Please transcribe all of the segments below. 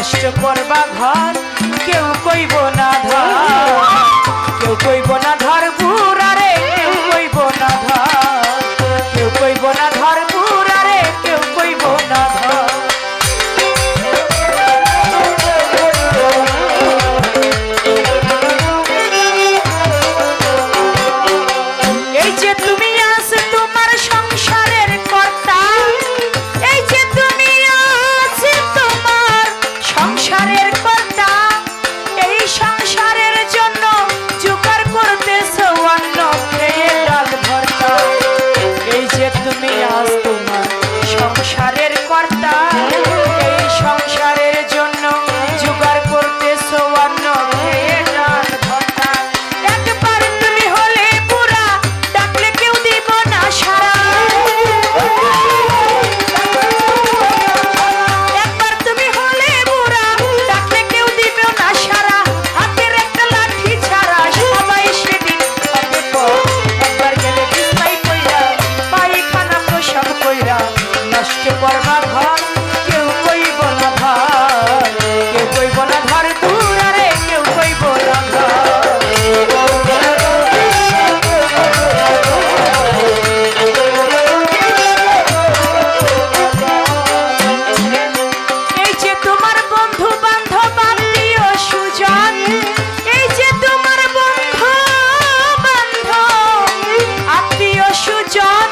নষ্ট করবা ঘর কেউ কইব না ধর কেউ কইব না ধর বুড়ারে কেউ কইব না ধর কেউ কইব না ধর বুড়ারে কেউ কইব না ধর এই যে তুমি আছো তোমার সংসারের কর্তা এই যে তুমি আছো তোমার সংসারের কর্তা এই সংসারের জন্য জোগাড় করতেছো অন্ন খেয়ে ডাল ভর্তা এই যে তুমি আছো তোমার সংসারের কর্তা এই সংসারের জন্য জোগাড় করতেছো অন্ন খেয়ে ডাল ভর্তা একবার তুমি হলে বুড়া ডাকলে কেউ দিব না সারা একবার তুমি হলে বুড়া ডাকলে কেউ দিব না সারা হাতের একটা লাঠি ছাড়া সবাই সেদিন হবে পর একবার গেলে বিছনায় কইরা পায়খানা প্রসব কইরা নষ্ট করবা ঘর কেউ কইব না ধর কেউ কইব না ধর দুরারে কেউ কইব না ধর এই যে তোমার বন্ধু বান্ধব আত্মীয় সুজন এই যে তোমার বন্ধু বান্ধব আত্মীয় সুজন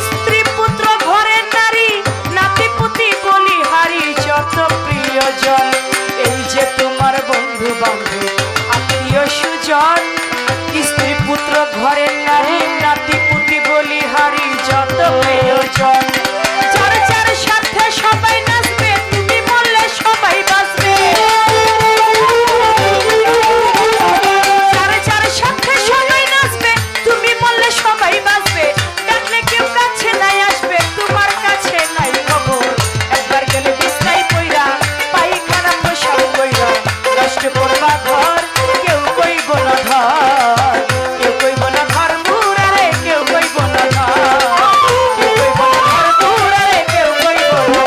স্ত্রী পুত্র ঘরের নারী নাতি পুতি বলিহারি যত প্রিয়জন এই যে তোমার বন্ধু বান্ধব আত্মীয় সুজন স্ত্রী পুত্র ঘরের নারী নাতি পুতি বলিহারি যত প্রিয়জন যার যার সাথে সবাই নাচবে তুমি বললে সবাই বাঁচবে যার যার সাথে সবাই নাচবে তুমি বললে সবাই বাঁচবে ডাকলে কেউ কাছে নাই আসবে তোমার কাছে নাই খবর একবার গেলে বিছনায় পইরা পায়খানা প্রসব কইরা নষ্ট করবা ঘর কেউ কইব না ধর কেউ কইব না ধর বুড়ারে কেউ কইব না ধর কেউ কইব না ধর বুড়ারে কেউ কইব না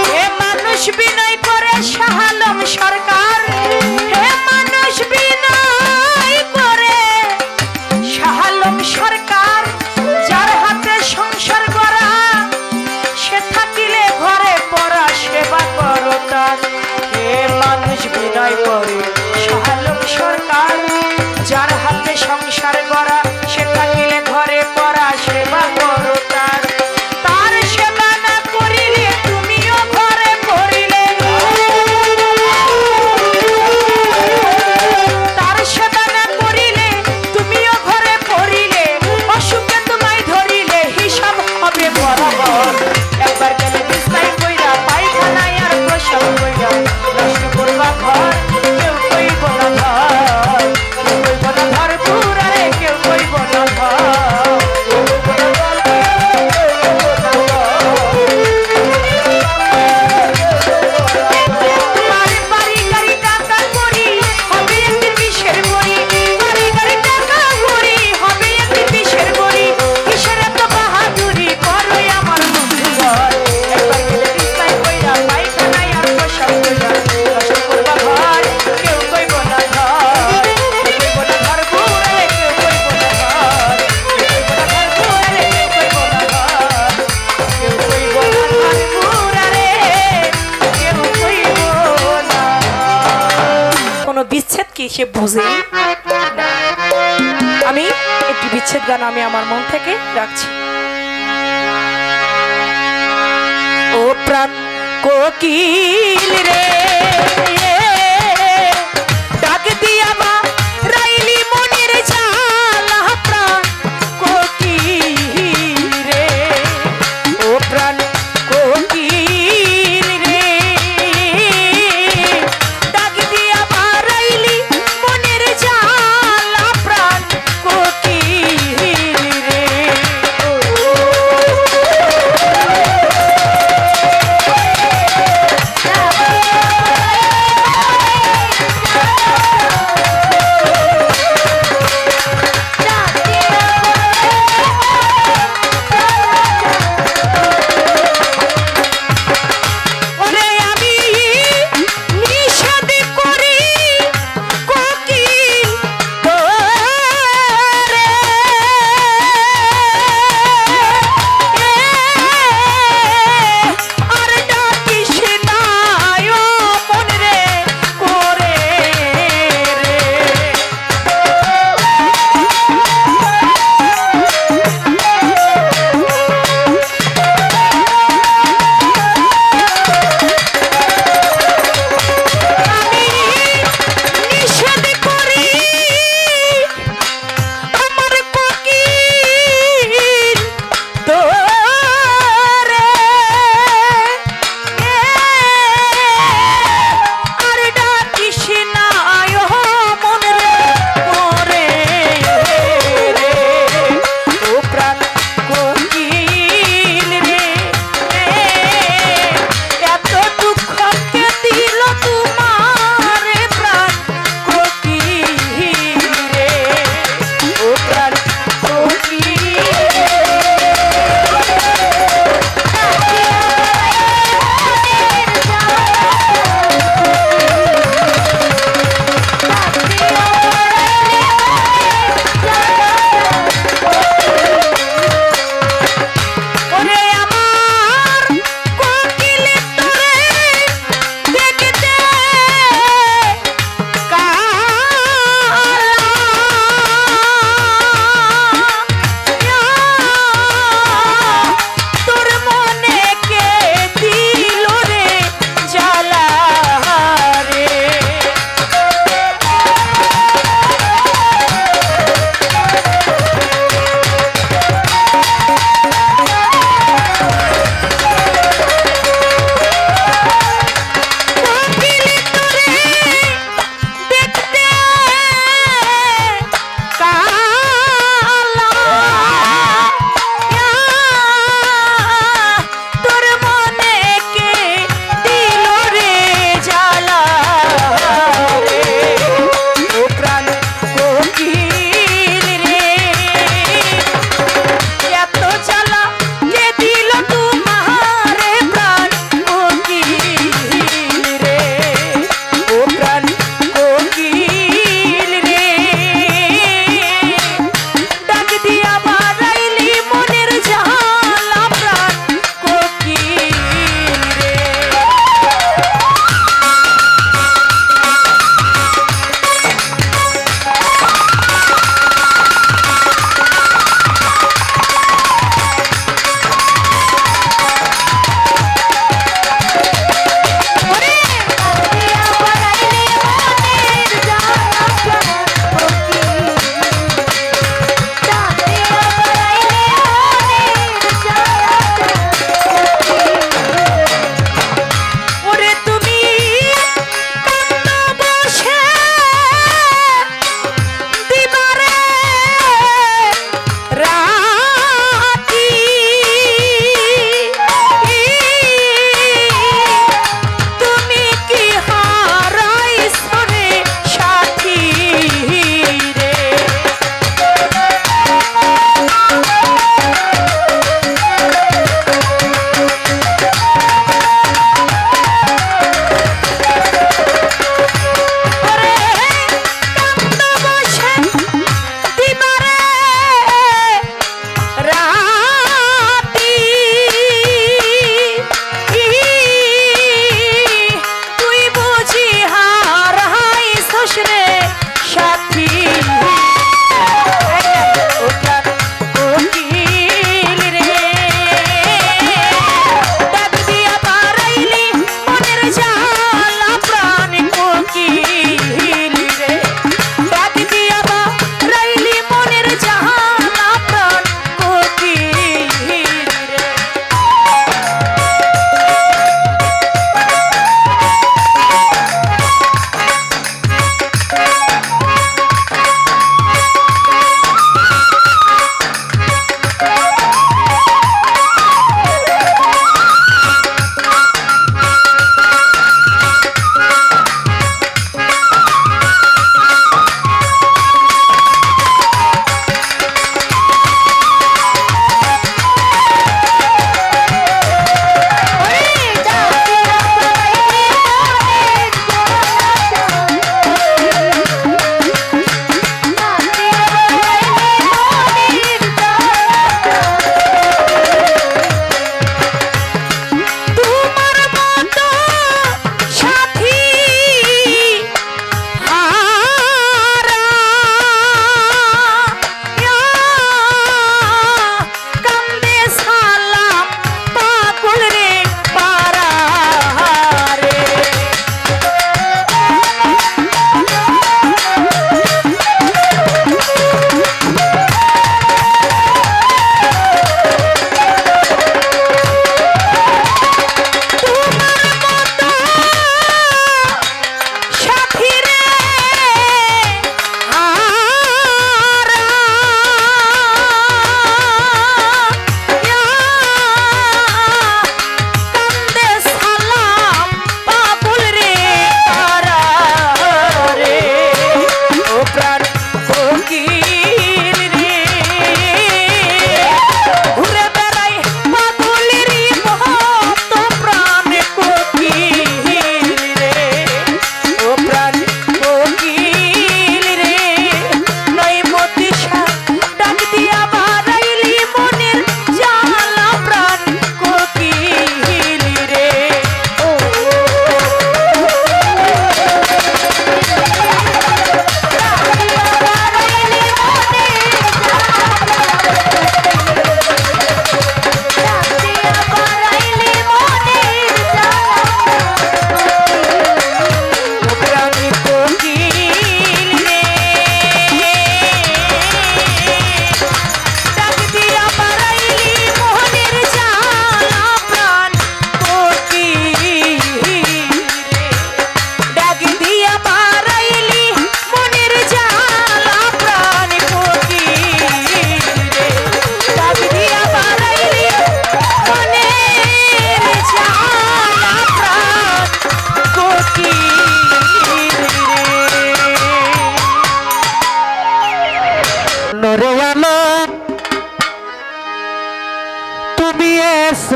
হে মানুষ বিনয় করে শাহ আলম সরকার হে মানুষ বিনয় করে শাহ আলম সরকার যার হাতে সংসার গড়া সে থাকিলে ঘরে পড়া সেবা করো তার হে মানুষ বিনয় করে শাহ আলম সরকার যার হাতে সংসার গড়া সে থাকিলে ঘরে পড়া সেবা করো তার তার সেবা না করিলে তুমিও ঘরে পড়িলে তার সেবা না করিলে তুমিও ঘরে পড়িলে অসুখে তোমায় ধরিলে হিসাব হবে বরাবর একবার গেলে বিছনায় কইরা পায়খানায় আর প্রসব কইরা নষ্ট করবা ঘর কেউ কইব না ধর কেউ কইব না ধর বুড়ারে কেউ কইব না ধর বাড়ি বাড়ি গাড়ি টাকা করি হবে একটি বিষের বড়ি বাড়ি গাড়ি টাকা করি হবে একটি বিষের বড়ি কিসের এত বাহাদুরি করো আমার বন্ধু ঘর একবার গেলে বিছনায় কইরা পায়খানায় আর প্রসব কইরা নষ্ট করবা ঘর কেউ কইব না ধর কেউ কইব না ধর বুড়ারে কেউ কইব না ধর কেউ কইব না ধর বুড়ারে কেউ কইব না ধর কেউ কইব না ধর বুড়ারে কেউ কইব না কোনো বিচ্ছেদ কি সে বুঝে না আমি একটি বিচ্ছেদ গান আমি আমার মন থেকে রাখছি ও প্রাণ কোকিল রে ডাক দিয়া মা রাইলি মনের জ্বালা প্রাণ কোকিল রে ও প্রাণ কোকিল রে ডাক দিয়া মা রাইলি মনের জ্বালা প্রাণ কোকিল রে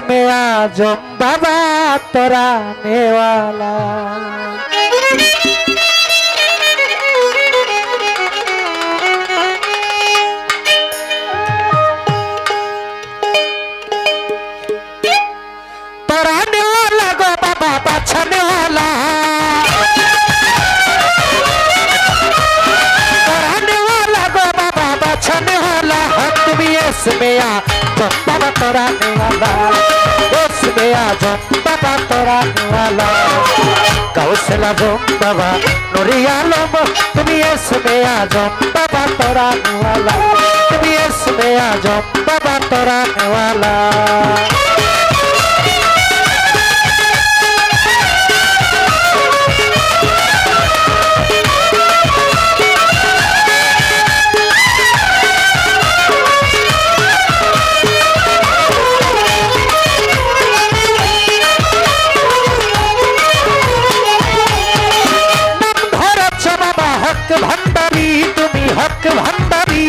इसमें आजम बाबा तोराने वाला। तोराने वाला गो बाबा बचाने वाला, तोराने वाला गो बाबा बचाने वाला। तुम्हें इसमें आजम बाबा तोराने वाला, इसमें आजम बाबा तोराने वाला। कौशल आजम बाबा नूरी आलम, तुम्हें इसमें आजम बाबा तोराने वाला, तुम्हें इसमें आजम बाबा तोराने वाला। हक भंडारी तुम्हें हक भंडारी,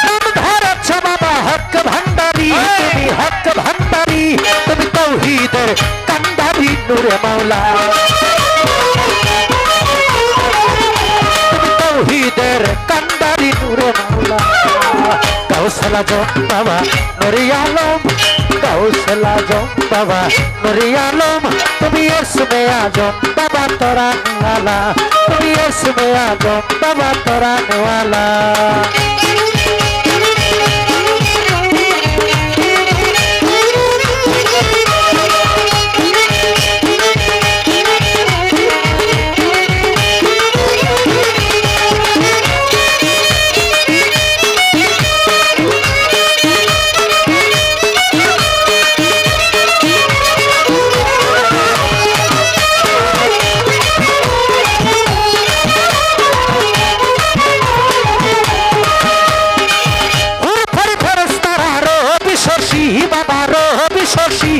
नाम धरछ बाबा हक भंडारी तुम्हें हक भंडारी। तुम तौहीदर कंधारी नूरे मौला, तुम तौहीदर कंधारी नूरे मौला। कौशल आजम बाबा नूरी आलम, कौशल आजम बाबा नूरी आलम। तुम्हें इसमें आजम बाबा तोराने वाला, तुम्हें इसमें आजम बाबा तोराने वाला। बाबा रो बिशोशी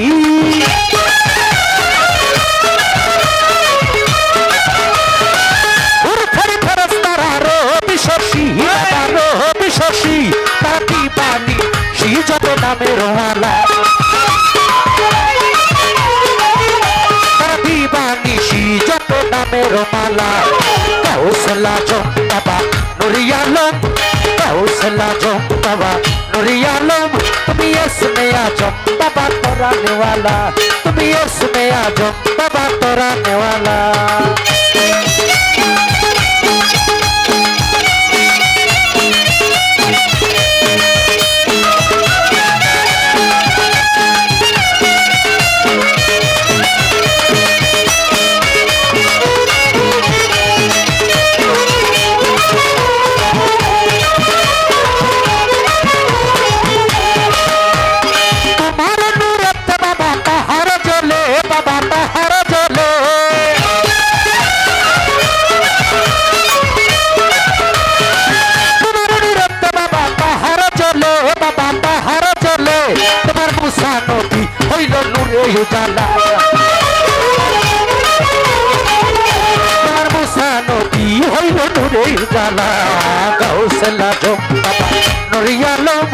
उर्फर फरस्तारा रो बिशोशी बाबा रो बिशोशी। ताती पानी शी जब नामे रोवाला, ताती पानी शी जब नामे रोवाला। कौशल आजम बाबा नूरी आलम, कौशल आजम बाबा नूरी आलम। तुम्हें इसमें आजम बाबा तोराने वाला, तुम्हें इसमें आजम बाबा तोराने वाला। उजाला मुसा नदी हইল নূরে উজালা। কৌশল আজম বাবা নূরি আলম,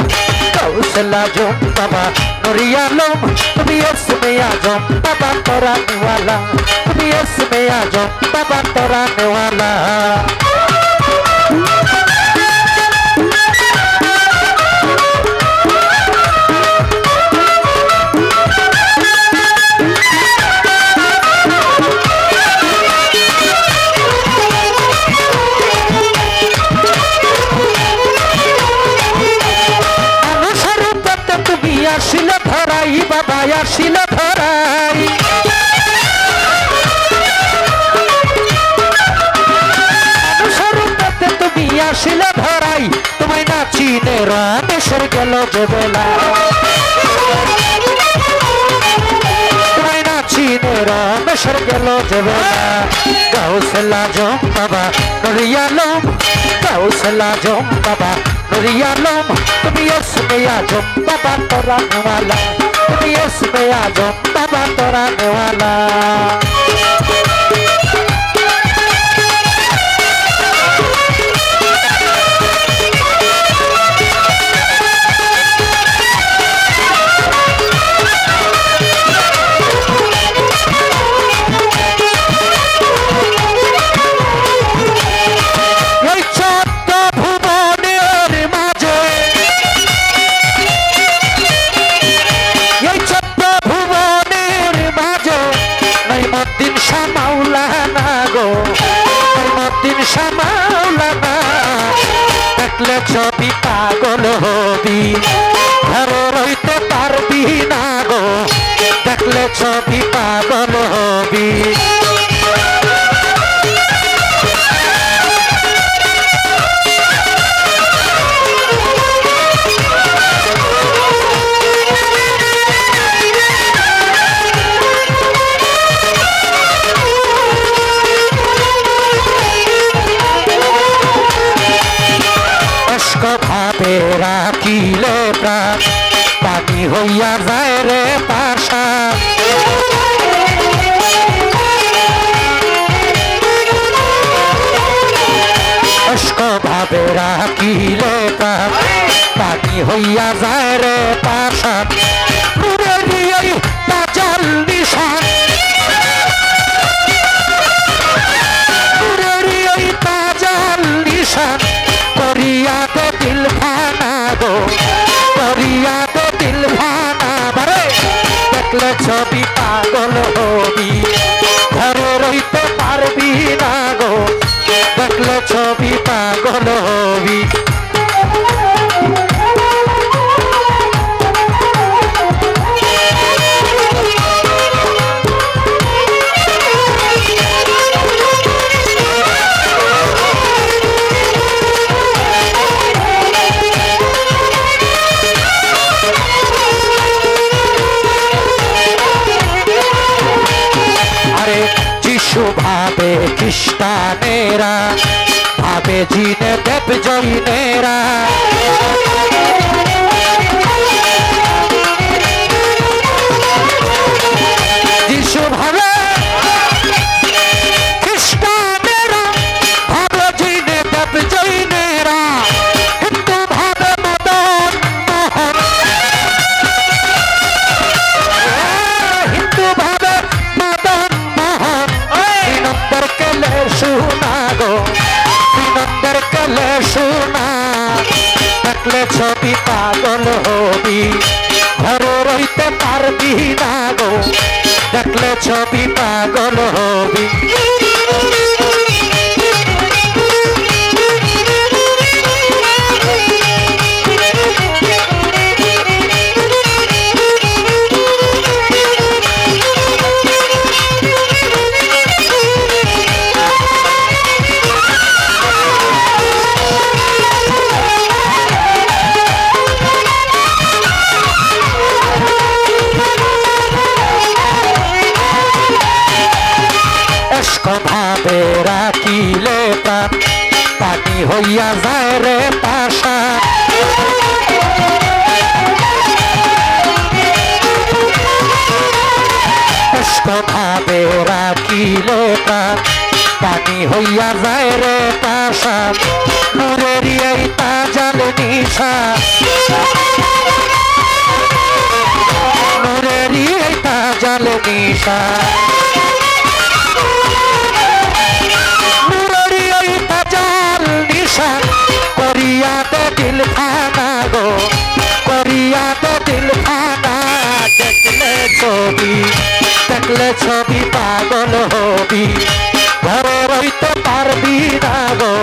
কৌশল আজম বাবা নূরি আলম। তুমি इसमें आजम बाबा तोराने वाला, তুমি इसमें आजम बाबा तोराने वाला। আসিল ধরাই বাবা আসিল ধরাই, অনুসরণতে তুমি আসিল ধরাই। তোমায় না চিনে রামেশ্বর গেল যে বেলা, তোমায় না চিনে রামেশ্বর গেল যে বেলা। কৌশল আজম বাবা নূরি আলম, কৌশল আজম বাবা नूरी आलम। तुम्हें इसमें आजम बाबा तोराने वाला, तुम्हें इसमें आजम बाबा तोराने वाला। নিশা মাওলানা দেখলে ছবি পাগল হবি ঘরে রইতে পারবি না গো দেখলে ছবি পাগল হবি ভাবে রাখিলে প্রাণ পানি হইয়া যায় রে পাশা ভাবে রাখিলে প্রাণ পানি হইয়া যায় রে পাশা তাজাল নিশান তাজাল নিশান করিয়া তো দিল ফানা গো করিয়া তো দিল ফানা বারে দেখলে ছবি পাগল হবি ঘরে রইতে পারবি না গো দেখলে ছবি পাগল হবি ভাবে খ্রিস্টানেরা ভাবে জিনে দেব জৈনেরা যিশু ভাবে খ্রিস্টানেরা ভাবে জিনে দেব জৈনেরা হিন্দু ভাবে মদন মোহন হিন্দু ভাবে মদন মোহন বিনন্দর কেলে শোনা গো বিনন্দর কেলে শোনা দেখলে ছবি পাগল হবি ঘরে রইতে পারবি না গো দেখলে ছবি পাগল হবি ভাবে রাখিলে প্রাণ পানি হইয়া যায় রে পাশা ভাবে রাখিলে প্রাণ পানি হইয়া যায় রে পাশা নূরের এই তাজাল নিশা নূরের এই তাজাল নিশা করিয়া তো দিল খানা গো করিয়া তো দিল খানা দেখলে ছবি পাগল হবি ঘরে রইতে পারবি না গো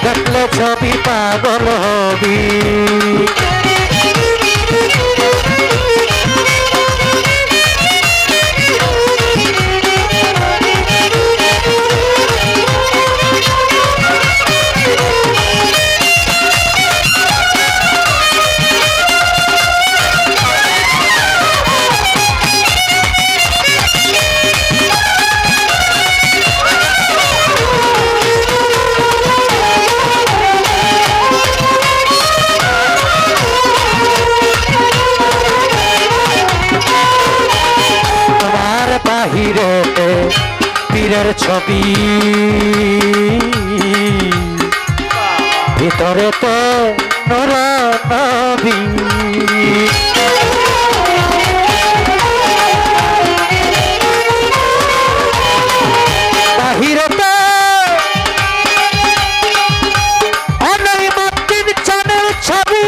দেখলে ছবি পাগল হবি বাহিরেতে পীরের ছবি ভিতরেতে নূর নবী বাহিরেতে অনৈমত্তির চানের ছবি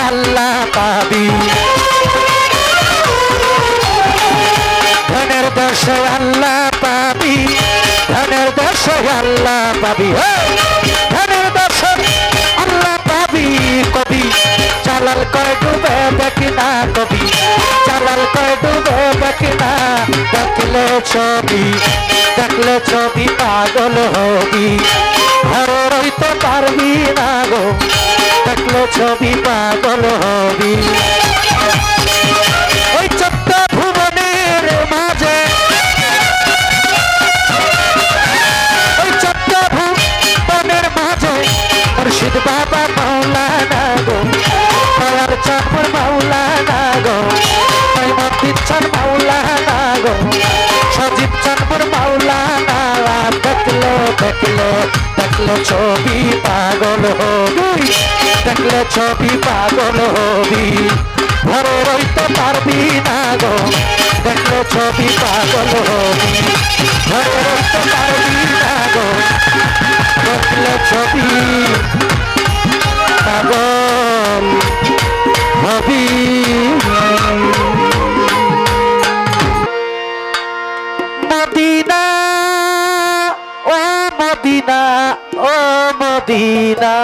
আল্লাহ পাবি ধনের দেশে আল্লাহ পাবি ধনের দেশে আল্লাহ পাবি ধনের দেশে আল্লাহ পাবি কবি চালাল করে ডুবে দেখি না কবি চালাল করে ডুবে দেখি না দেখলে ছবি পাগল হবি ঘরে রইতে পারবি না গো দেখলে ছবি পাগল হবি ওই চোদ্দ ভুবনের মাঝে ওই চোদ্দ ভুবনের মাঝে মুর্শিদ বাবা মাওলানা গো দয়ার চাঁদপুর মাওলানা গো মতির চাঁদ মাওলানা গো সজীব চাঁদপুর মাওলানা দেখলে ছবি পাগল হবি দেখলে ছবি পাগল হবি ঘরে রইতে পারবি না গো দেখলে ছবি পাগল হবি ঘরে রইতে পারবি না গো দেখলে ছবি পাগল হবি Medina oh Medina oh Medina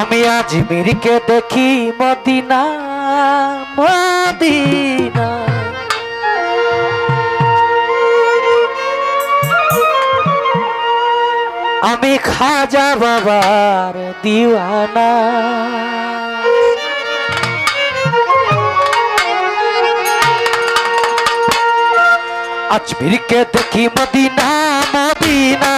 আমি আজমিরকে দেখি মদিনা মদিনা আমি খাজা বাবার দিওয়ানা আজমিরকে দেখি মদিনা মদিনা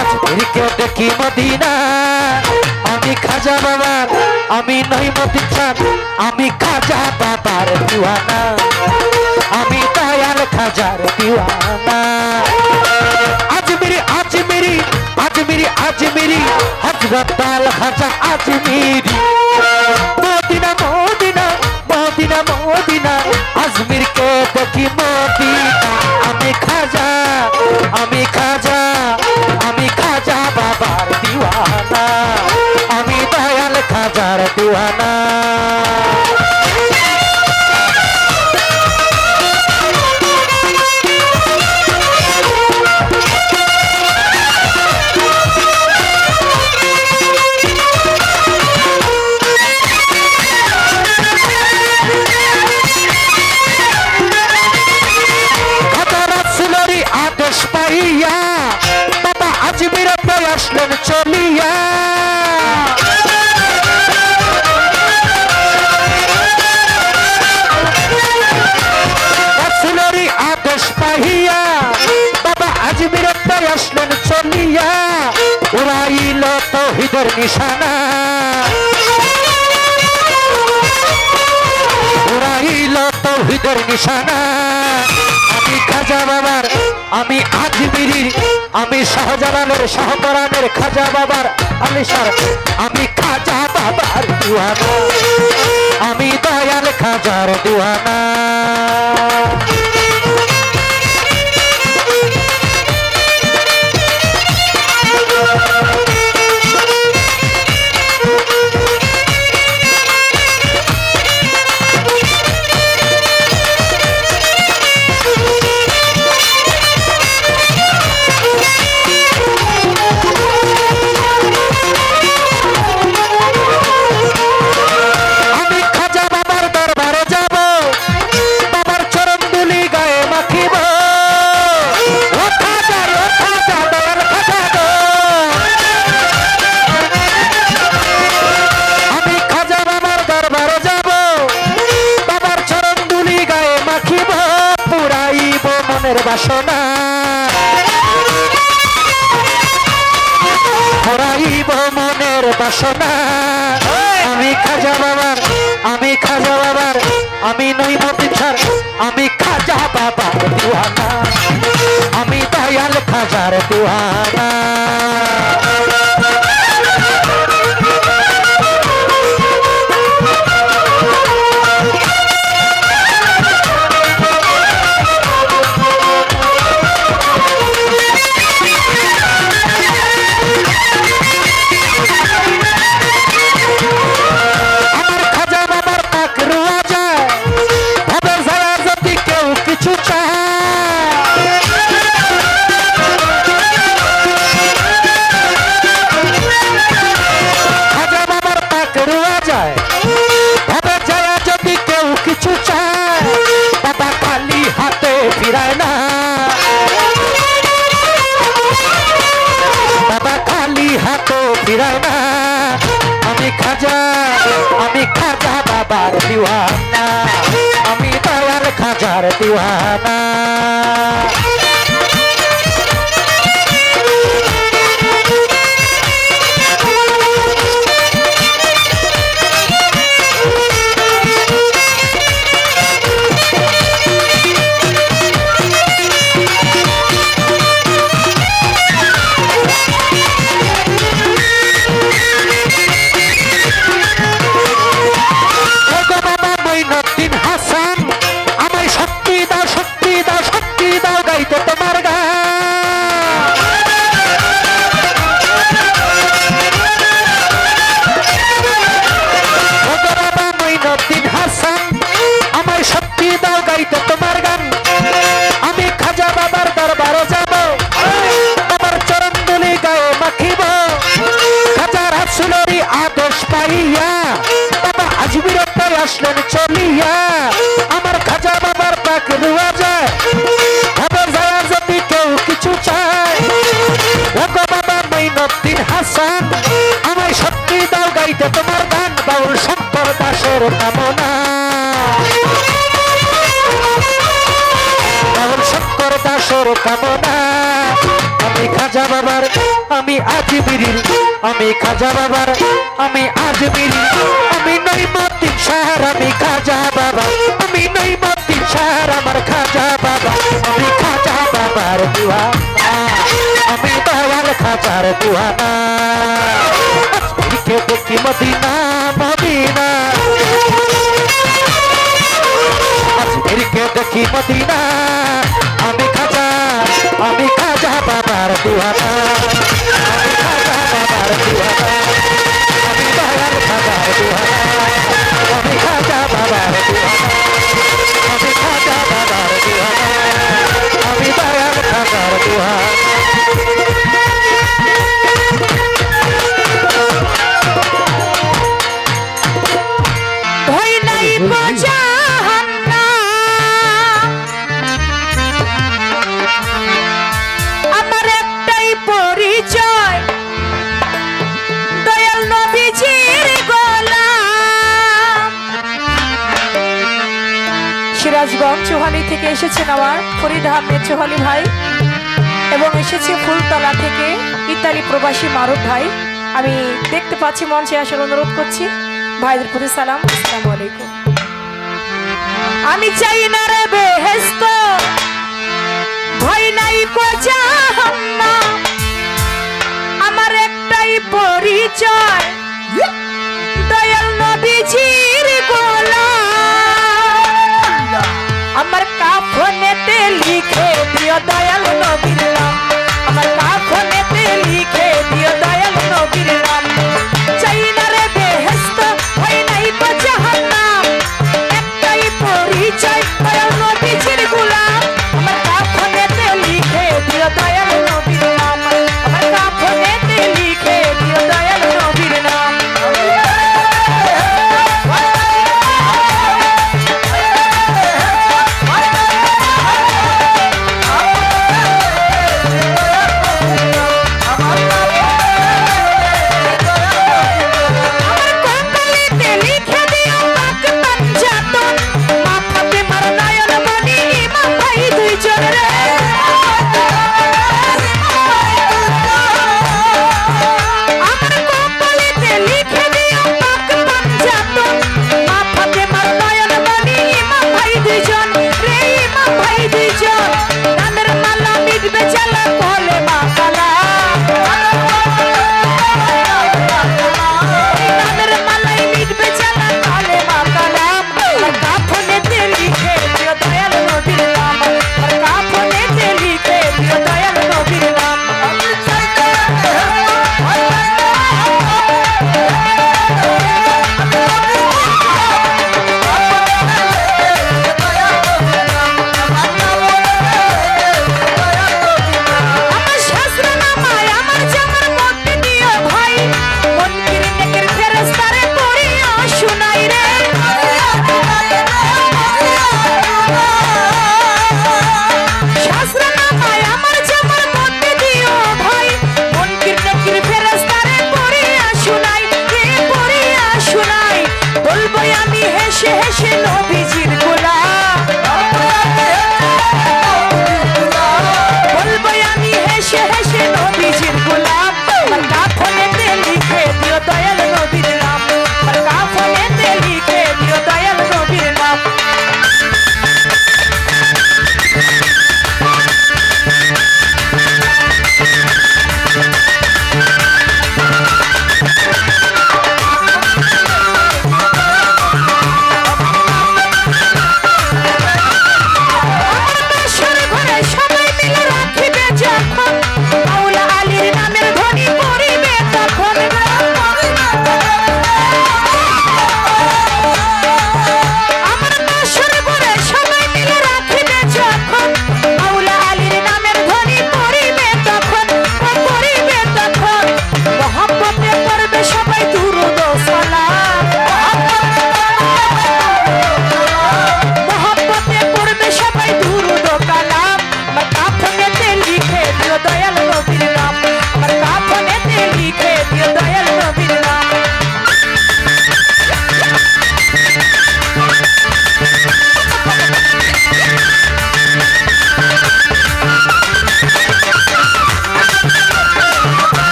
আজমিরকে দেখি মদিনা আমি খাজা বাবার আমি নই মতিন চাঁদ আমি খাজা বাবার দিওয়ানা আমি দয়াল খাজার দিওয়ানা আজমিরি আজমিরি আজমিরি আজমিরি হযরত আল Khwaja Ajmeri Medina Medina Medina Medina আজমিরকে দেখি মদিনা আমি খাজা আমি খাজা আমি খাজা বাবার দিওয়ানা আমি দয়াল খাজার দিওয়ানা বাবা আজমির আসলেন চলিয়া রাসূলেরই আদেশ পাইয়া বাবা আজমির আসলেন চলিয়া উড়াইল তাওহীদের নিশানা উড়াইল তাওহীদের নিশানা আমি খাজা বাবার আমি আজমিরির আমি শাহজালালের শাহপরানের খাজা বাবার আলিশার আমি খাজা বাবার দিওয়ানা আমি দয়াল খাজার দিওয়ানা বাসনা হরাইব মনের বাসনা আমি খাজা বাবার আমি খাজা বাবার আমি নই মতিন চাঁদ আমি খাজা বাবার দিওয়ানা আমি দয়াল খাজার দিওয়ানা ফিরায় না বাবা খালি হাতও ফিরায় না আমি খাজা বাবার দিওয়ানা আমি দয়াল খাজার দিওয়ানা আসলেন চলিয়া আমার খাজা বাবার পাক রুয়া যায় খবর যায় যদি কেউ কিছু চায় ও গো বাবা মঈনুদ্দিন হাসান আমায় শক্তি দাও গাইতে তোমার গান বাউল শঙ্কর দাসের কামনা বাউল শঙ্কর দাসের কামনা আমি খাজা বাবার আমি আজমিরির আমি খাজা বাবার আমি আজমিরির আমি নঈমুদ্দিন শাহ আমি খাজা বাবা আমি নঈমুদ্দিন শাহ আমার খাজা বাবা আমি খাজা বাবার দিওয়ানা আমি দয়াল খাজার দিওয়ানা আজমিরকে দেখি মদিনা মদিনা আজমিরকে দেখি মদিনা আমি খাজা বাবার দিওয়ানা আমি খাজা বাবার দিওয়ানা আমি দয়াল খাজার দিওয়ানা আমি খাজা বাবার দিওয়ানা আমি খাজা বাবার দিওয়ানা আমি দয়াল খাজার দিওয়ানা ভয় নাই জাহান্নাম আমার একটাই পরিচয় দয়াল নবীজির গোলাম সিরাজগঞ্জ চৌহালি থেকে এসেছেন আমার ফরিদ আহমেদ চৌহালি ভাই এবং এসেছে ফুলতলা থেকে ইতালি প্রবাসী মারুফ ভাই আমি দেখতে পাচ্ছি মঞ্চে আসার অনুরোধ করছি ভাইদের প্রতি সালাম আসসালামু আলাইকুম আমি চাই না রে বেহেশত ভয় নাই কো জাহান্নাম আমার একটাই পরিচয় দয়াল নবীজির গোলাম আমার কাফনেতে লিখে দিও দয়াল নবীর নাম আমার কাফনেতে লিখে দিও দয়াল নবীর নাম চাই না রে বেহেশত ভয় নাই কো জাহান্নাম একটাই পরিচয় দয়াল নবীজির গোলাম আমার কাফনেতে লিখে দিও দয়াল নবীর নাম আমার কাফনেতে লিখে দিও দয়াল নবীর নাম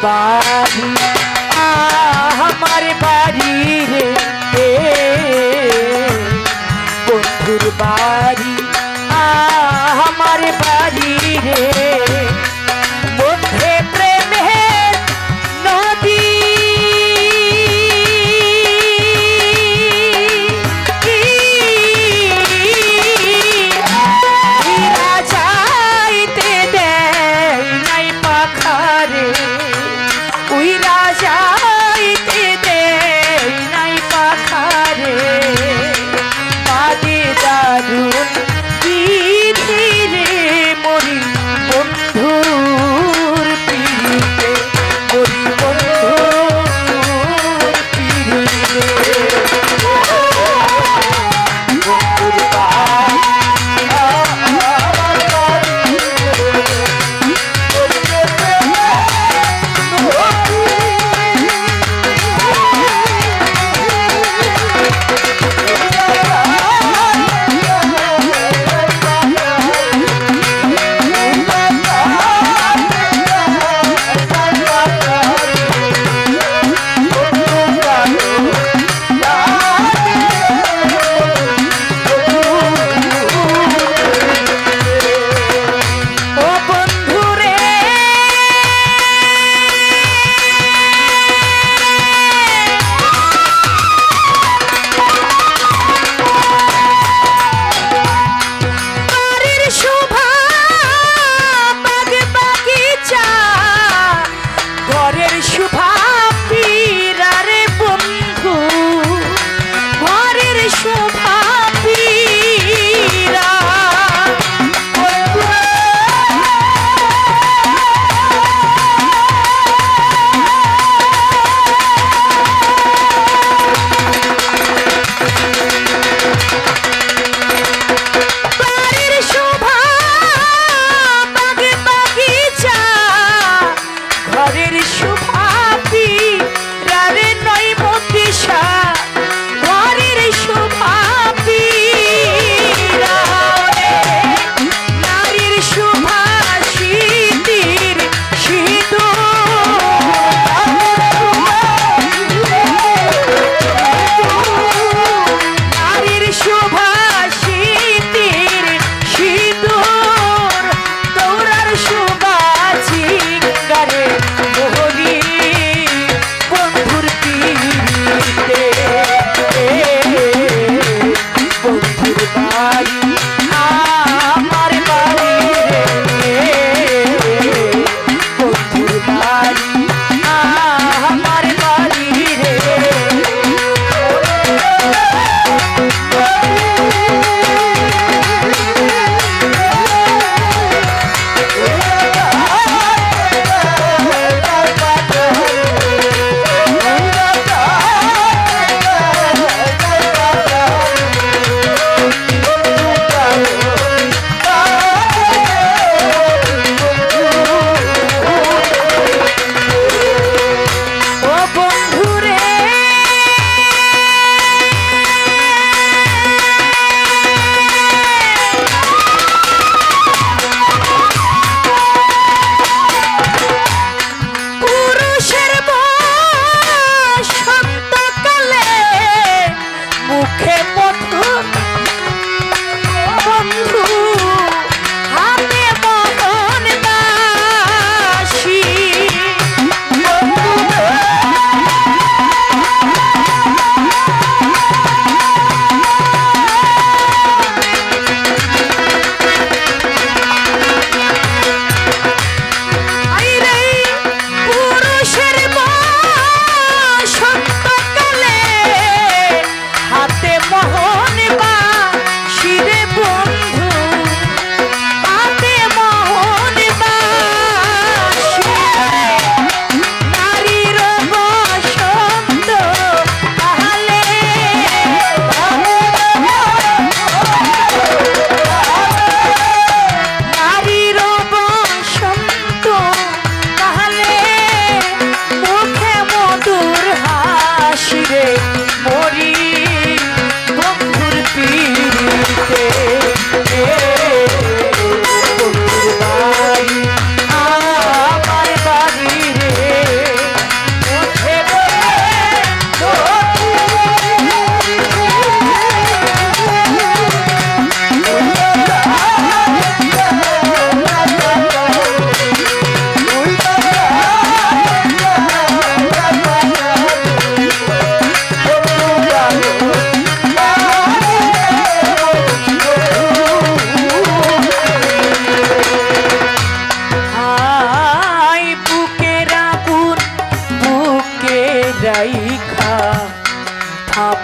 বাড়ি আমার বাড়ি রে বন্ধুর বাড়ি আমার বাড়ি রে মধ্যে প্রেমের নদী উইরা যাইতে দেয় নাই পাখারে উইরা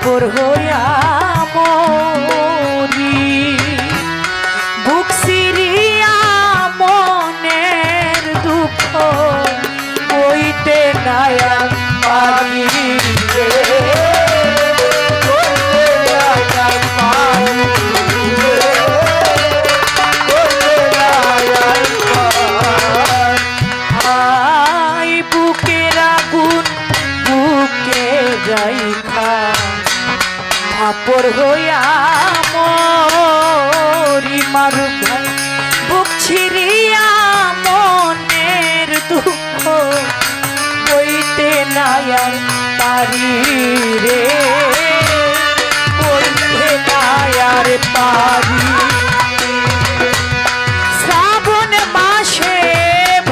ভাপর হইয়া মরি বুক সিরিয়া মনের দুঃখ কইতে নায়া পারি ভাপর হইয়া মরি মারু ভাই বুক ছিড়িয়া মনের দুঃখ কইতে নায়ার পারি রে কইতে নায়ার পারি শ্রাবণ মাসে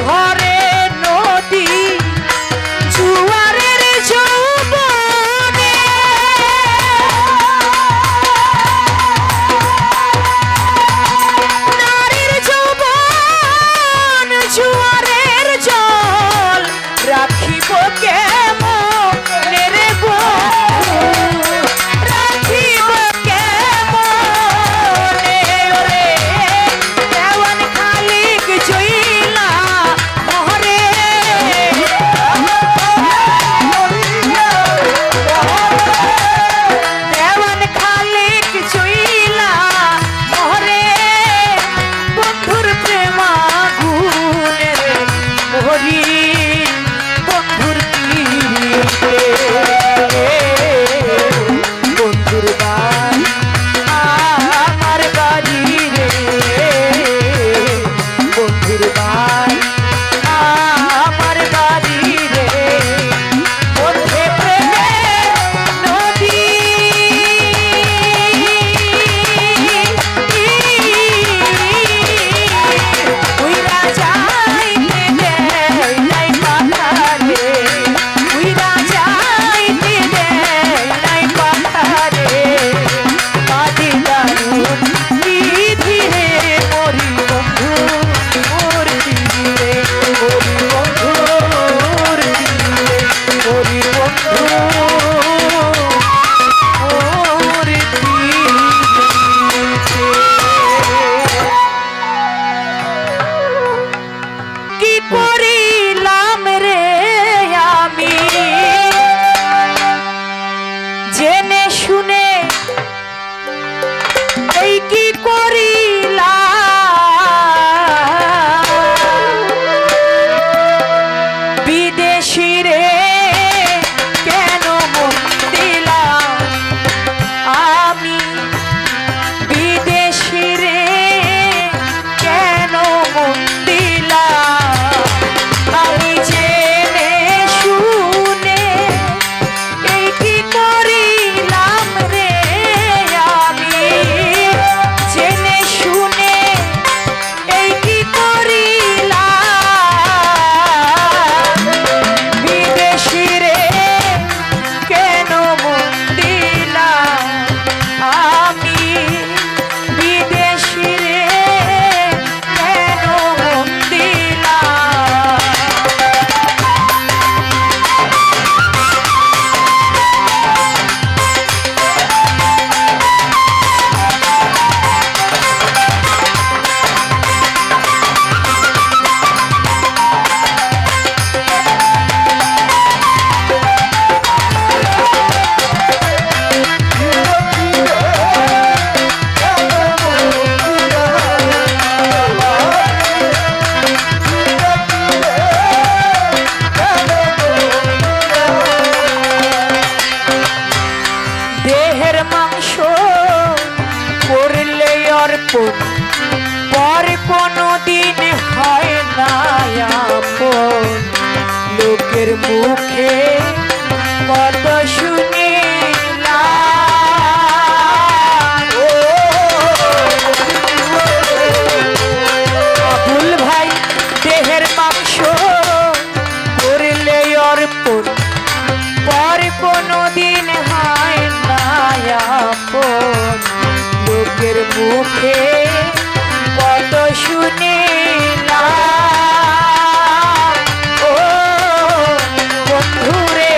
ভরে নদী জুয়ারের যৌবনে নারীর যৌবন জুয়ারের জল রাখিব কেমনে রে বন্ধু রাখিব কেমনে রে দেওয়ান খালিক জইলা মহরে দেওয়ান খালিক জইলা মহরে বন্ধুর প্রেমা গুণে রে মহরি বন্ধুর তীরে বন্ধুর বাড়ি আমার বাড়ি রে বন্ধুর বাড়ি আমার বাড়ি রে ওঠে প্রেমের নদী উইরা যাইতে দেয় নাই পাথারে উইরা যাইতে দেয় নাই পাথারে বাদি দারুণ ধীরে মরি বন্ধু মোর ধীরে মরি বন্ধু মোর ধীরে মরি বন্ধু মোর ধীরে কি করিলাম রে আমি জেনে শুনে এই কি করিলাম বিদেশি রে কেন মন দিলাম আমি বিদেশি রে কেন মন দিলাম আমি জেনে শুনে এই কি করিলাম রে আমি জেনে শুনে এই কি করিলাম বিদেশি রে কেন মন দিলাম আমি বিদেশি রে কেন মন দিলাম দেহের মাংস করলে অর্পণ পর কোনো দিন হয় না আপন লোকের মুখে কত শুনিলাম আবুল ভাই দেহের মাংস করলে অর্পণ পর কোনো দিন হয় না আপন লোকের মুখে কত শুনিলাম ও বন্ধুরে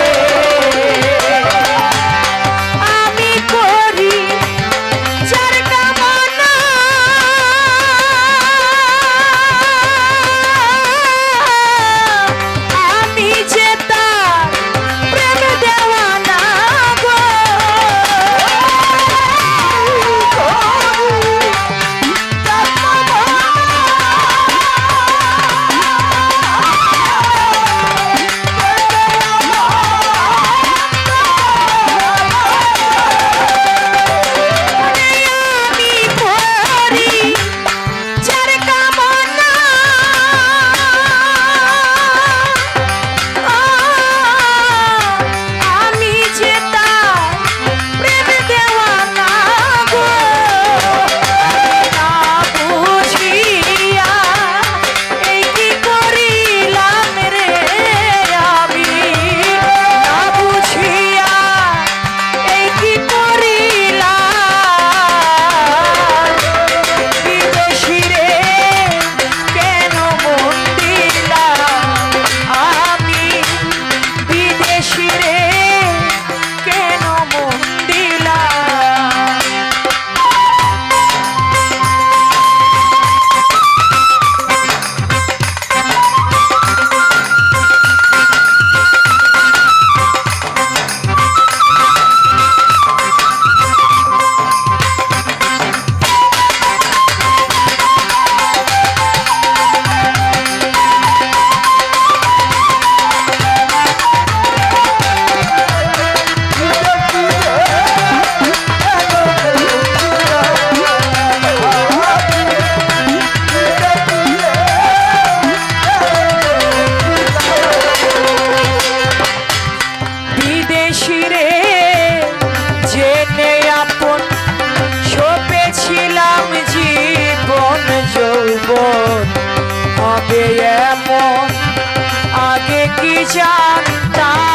জানতাম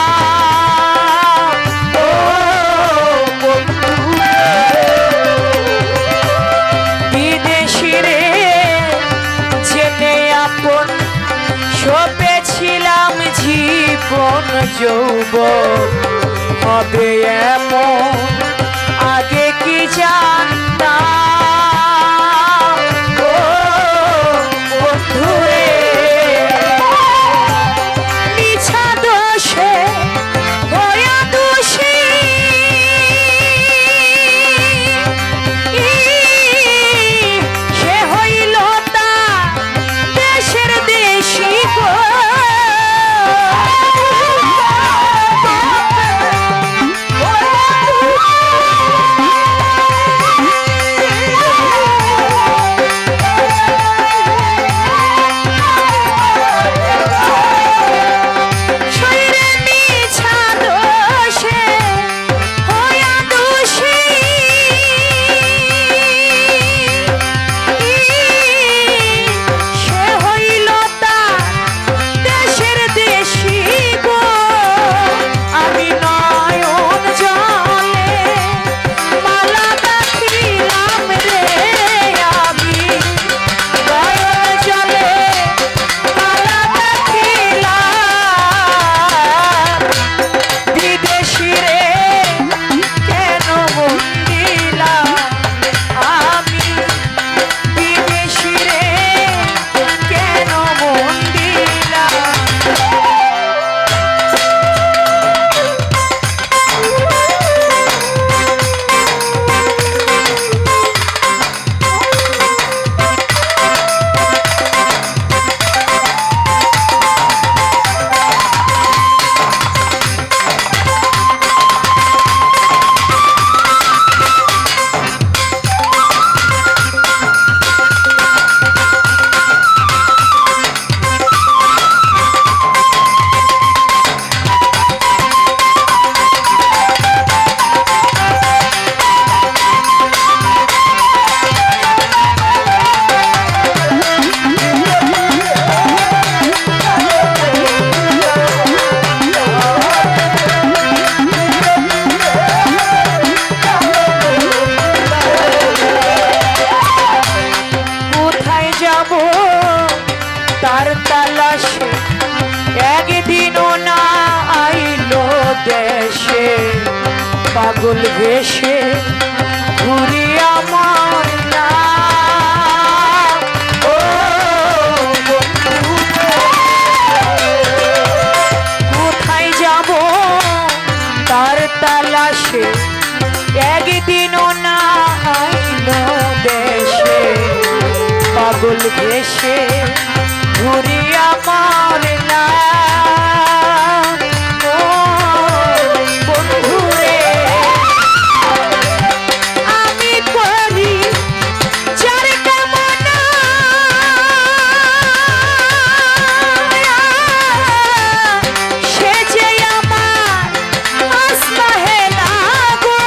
ও বন্ধু বিদেশি রে জেনে আপন সপেছিলাম জীবন যৌবন হবে এমন আগে কি জানতাম ও বন্ধু রে মিছা দোষে হয়া দোষী সে হইল তা দেশের দেশি গো তার তালাশে একদিনও না আইলো দেশে পাগল ভেসে ঘুরি আমার না ও বন্ধু কোথায় যাব তার তালাশে একদিনও না আইলো দেশে পাগল ভেসে ঘুরি আমার না ও বন্ধু রে আমি করি যার কামনা সে যে আমার আসমাহে লাগো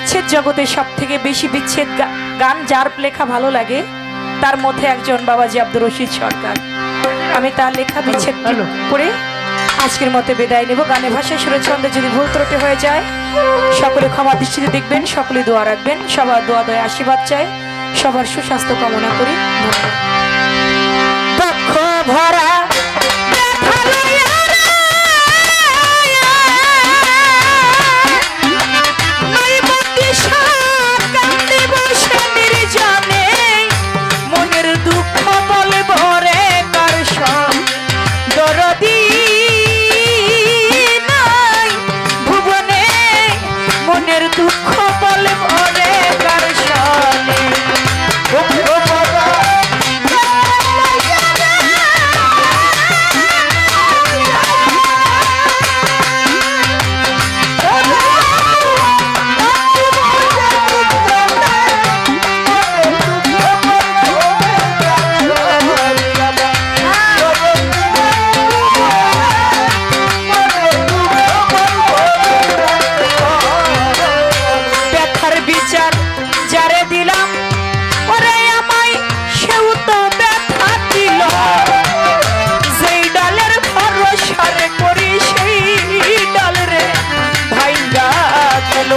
বিচ্ছেদ জগতে সব থেকে বেশি বিচ্ছেদ গান যার লেখা ভালো লাগে তার মধ্যে একজন বাবাজি আব্দুর রশিদ সরকার। আমি তার লেখা বিচ্ছেদ করে আজকের মতো বিদায় নেব। গানে ভাষায় সুরে ছন্দে যদি ভুল ত্রুটি হয়ে যায় সকলে ক্ষমা দৃষ্টিতে দেখবেন, সকলে দোয়া রাখবেন। সবার দোয়া দয়া আশীর্বাদ চাই, সবার সুস্বাস্থ্য কামনা করি। ধন্যবাদ। দুঃখ ভরা ব্যথা লইয়া রে, নইব দিশা কান্দে বসে নির্জনে, মনের দুঃখ বলব রে কার সঙ্গ দরদি নাই ভুবনে, মনের দুঃখ বলব রে কার সঙ্গে। ব্যথার বিচার যারে দিলাম ওরে আমায় সেও তো ব্যথা দিল, যেই ডালের ভরসারে করি সেই ডাল রে ভাইঙ্গা গেল।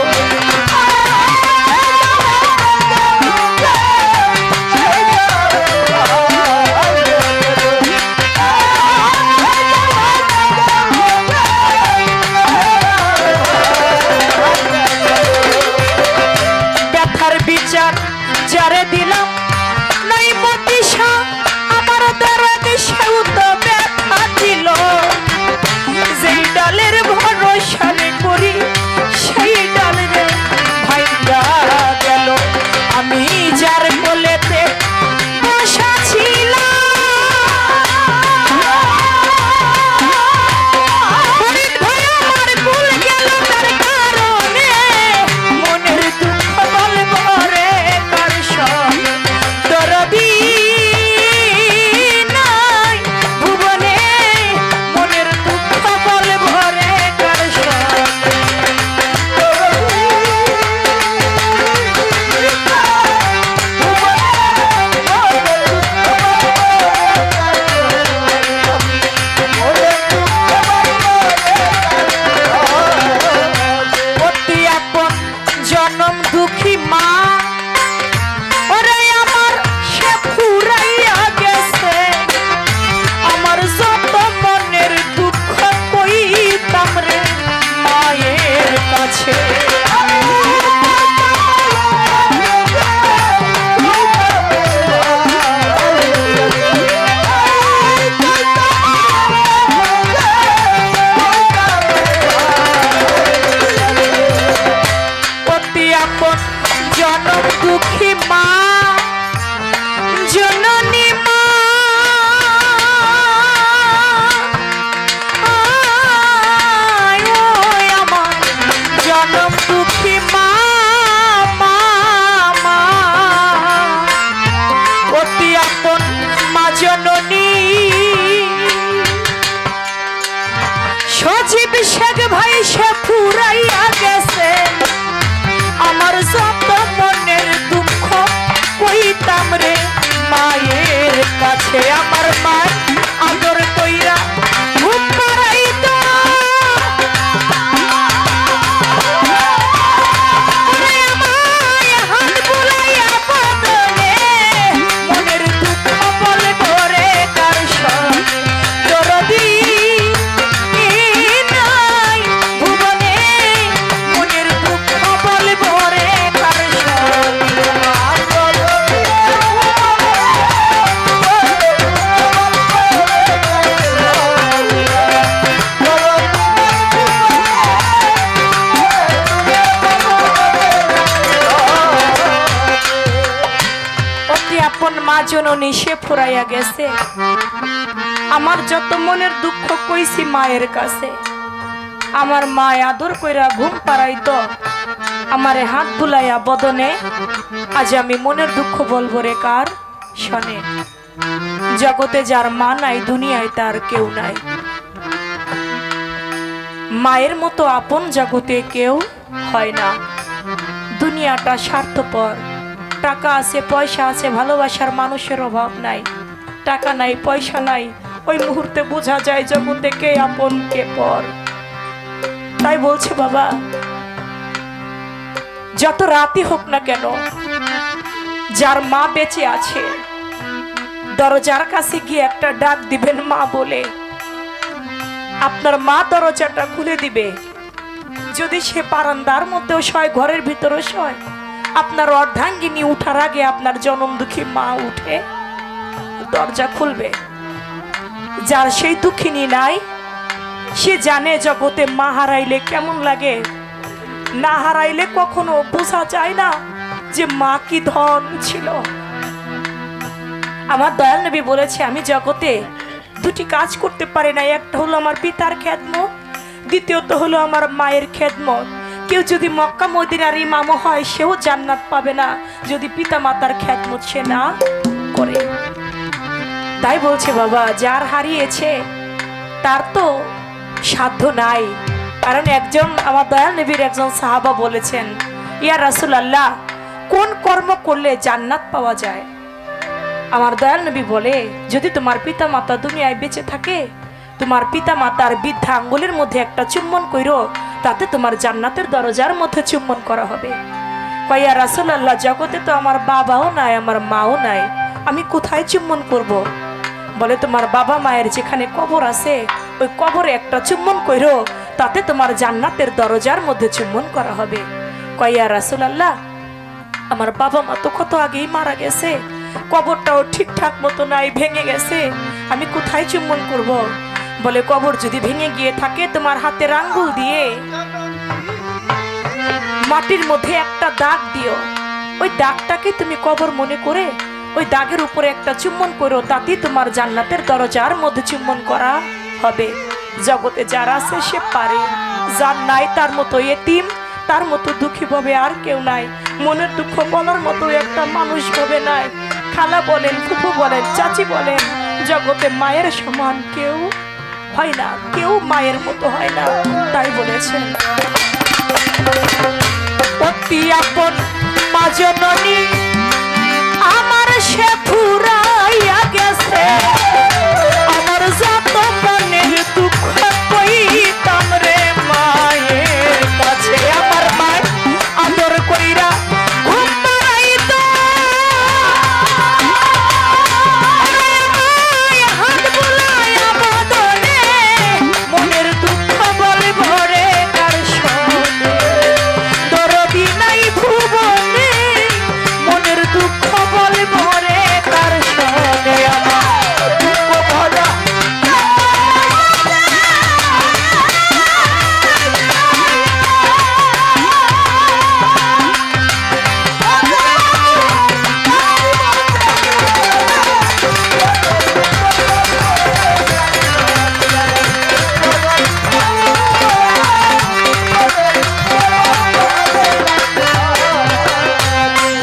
ব্যথার বিচার যারে দিলাম নাই মতিশা, আমার দরদ সেও তো ব্যথা দিল, যেই ডালের ভরসারে করি সেই ডাল রে ভাইঙ্গা গেল। আমি যার কোলেতে বসা ছিলাম হরিণ ভয় আমার কুল গেল তার কারণে, মনের দুঃখ বলব রে কার সঙ্গে দরদি নাই ভুবনে, মনের দুঃখ বলব রে কার সঙ্গে। অতি আপন জনম দুঃখী মা ওরে আমার সে ফুরাইয়া গেছে, আমার যত মনের দুঃখ কইতাম রে মায়ের কাছে। অতি আপন জনম দুঃখী মা জননী মা, আয় ওই আমার জনম দুঃখী মা, মা মা। অতি আপন মা জননী সজীব শেখ ভাই সে ফুরাইয়া গেছে, আমার যত মনের দুঃখ কইতাম রে মায়ের কাছে। আমার মা আদর কইরা ঘুম পাড়াইতো, ওরে আমায় হাত বুলাইয়া বদনে, মনের দুঃখ বলব রে কার সঙ্গে দরদি নাই ভুবনে, মনের দুঃখ বলব রে কার সঙ্গে। অতি আপন মা জননী সে ফুরাইয়া গেছে, আমার যত মনের দুঃখ কইছি মায়ের কাছে। আমার মা আদর কইরা ঘুম পাড়াইতো, আমারে হাত বুলাইয়া বদনে, আজ আমি মনের দুঃখ বলবো রে কার শোনে। জগতে যার মা নাই দুনিয়ায় তার কেউ নাই, মায়ের মতো আপন জগতে কেউ হয় না। দুনিয়াটা স্বার্থপর। টাকা আছে, পয়সা আছে, ভালোবাসার মানুষের অভাব নাই। টাকা নাই, পয়সা নাই, ওই মুহূর্তে বোঝা যায় জগতে কে আপন কে পর। তাই বলছে বাবা, যত রাতই হোক না কেন, যার মা বেঁচে আছে দরজার কাছে গিয়ে একটা ডাক দিবেন মা বলে। আপনার মা দরজাটা খুলে দিবে। যদি সে বারান্দার মধ্যেও শয়, ঘরের ভিতরেও শয়, আপনার অর্ধাঙ্গিনী উঠার আগে আপনার জনম দুঃখী মা উঠে দরজা খুলবে। যার সেই দুঃখিনী নাই, সে জানে জগতে মা হারাইলে কেমন লাগে। না হারাইলে কখনো বোঝা যায় না যে মা কি ধন ছিল। আমার দয়াল নবী বলেছে, আমি জগতে দুটি কাজ করতে পারি না। একটা হলো আমার পিতার খেদমত, দ্বিতীয়ত হলো আমার মায়ের খেদমত। কেউ যদি মক্কা মদিনার ইমামও হয়, সেও জান্নাত পাবে না যদি পিতা মাতার খেদমত সে না করে। তাই বলছে বাবা, যার হারিয়েছে তার তো সাধ্য নাই। কারণ একজন আমার দয়াল নবীর একজন সাহাবা বলেছেন, ইয়া রাসূলুল্লাহ, কোন কর্ম করলে জান্নাত পাওয়া যায়? আমার দয়াল নবী বলে, যদি তোমার পিতা মাতা দুনিয়ায় বেঁচে থাকে, তোমার পিতা মাতার বৃদ্ধা আঙ্গুলের মধ্যে একটা চুম্বন কইরো, তাতে তোমার জান্নাতের দরজার মধ্যে চুম্বন করা হবে। কইয়া রাসূলুল্লাহ, জগতে তো আমার বাবাও নাই, আমার মাও নাই, আমি কোথায় চুম্বন করব? বলে, তোমার বাবা মায়ের যেখানে কবর আছে, ওই কবরে একটা চুম্বন কইরো, তাতে তোমার জান্নাতের দরজার মধ্যে চুম্বন করা হবে। কইয়া রাসূলুল্লাহ, আমার বাবা মা তো কত আগেই মারা গেছে, কবরটাও ঠিকঠাক মতো নাই, ভেঙে গেছে, আমি কোথায় চুম্বন করব? বলে, কবর যদি ভেঙে গিয়ে থাকে, তোমার হাতের আঙ্গুল দিয়ে মাটির মধ্যে একটা দাগ দিও। ওই দাগটাকে তুমি কবর মনে করে ওই দাগের উপরে একটা চুম্বন করো, তাতেই তোমার জান্নাতের দরজার মধ্যে চুম্বন করা হবে। জগতে যার আছে সে পারে, যার নাই তার মতো এতিম, তার মতো দুঃখী ভাবে আর কেউ নাই। মনের দুঃখ বলার মতো একটা মানুষ ভাবে নাই। খালা বলেন, ফুফু বলেন, চাচি বলেন, জগতে মায়ের সমান কেউ হয় না, কেউ মায়ের মতো হয় না। তাই বলেছেন, অতি আপন মা জননী আমার সে ফুরাইয়া গেছে, আমার যত মনের দুঃখ কইতাম রে মায়ের কাছে। আমার মায়ের আদর কইরা ঘুম পাড়াইতো, হাত বুলাইয়া বদনে মনের দুঃখ বলে ভরে কার সনে, দরদি নাই ভুবনে মনের দুঃখ বলে ভরে কার সনে। আমার দুঃখ ভরা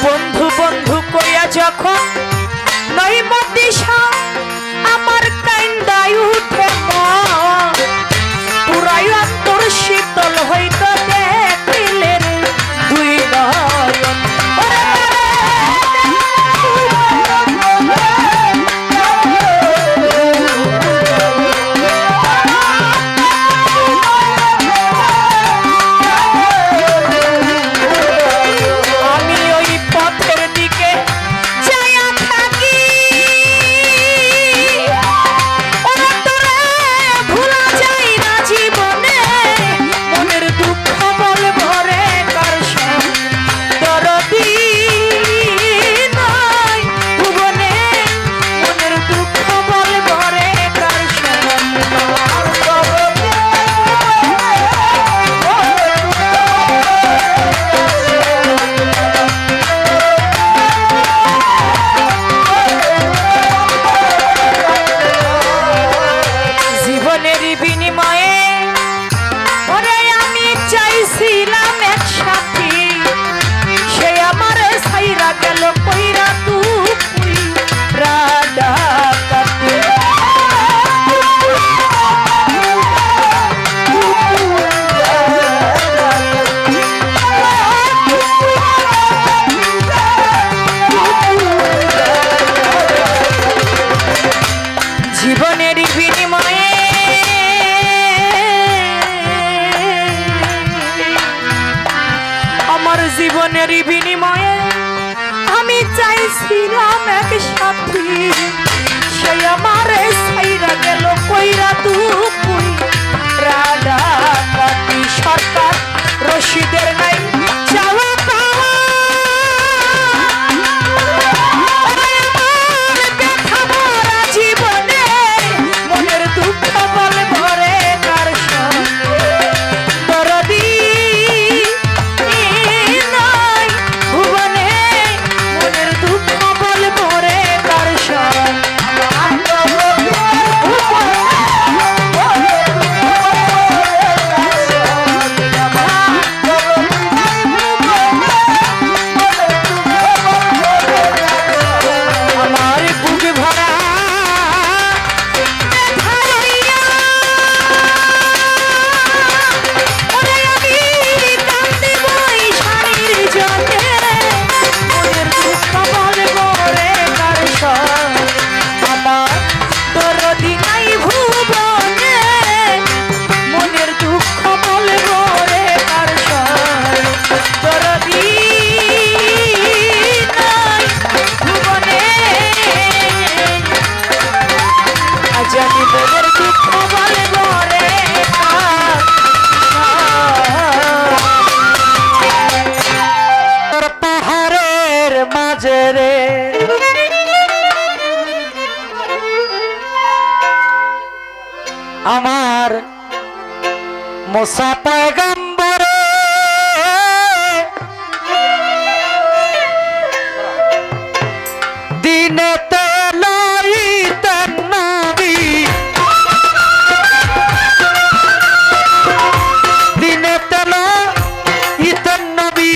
বন্ধু বন্ধু কইয়া যখন নৈমদিশা আমার কাইন্দাই উঠে মন, পুরাই অন্তর শীতল হইত দেখিলে রে দুই নয়ন। আমি ওই পথের দিকে যাইয়া থাকি, জীবনেরই বিনিময়ে আমি চাইছিলাম এক সাথী, সেই আমারে সাইরা গেল কইরা দুপুই রাডা কাটি সরকার রশিদের নাই চাওয়া পাওয়া। ওরে আমার ব্যথা ভরা জীবনে মনের দুঃখ বল ভরে কার সঙ্গে দরদি নাই ভুবনে মনের দুঃখ বল ভরে কার আমার বুক ভরা ওরে আমি কান্দে বই শাড়ির জলে মনের দুঃখ বল ভরে কার সঙ্গে আমার দরদি নাই ভুবনে মনের দুঃখ বল ভরে কার সঙ্গে দরদি নাই ভুবনে আজ আমি মনের দুঃখ বল ভরে কার তোর পাহাড়ের মাঝে রে আমার মুসা পয়গম্বরে দিনেতে লইতেন নবী, দিনেতে লইতেন নবী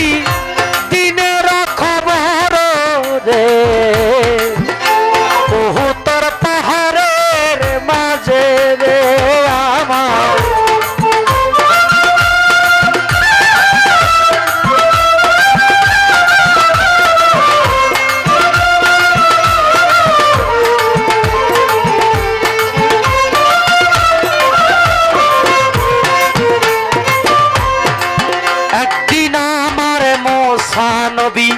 দিনের খবর রে বহুতর পাহাড়ের মাঝে রে আমার একদিন আমার মোসা নবী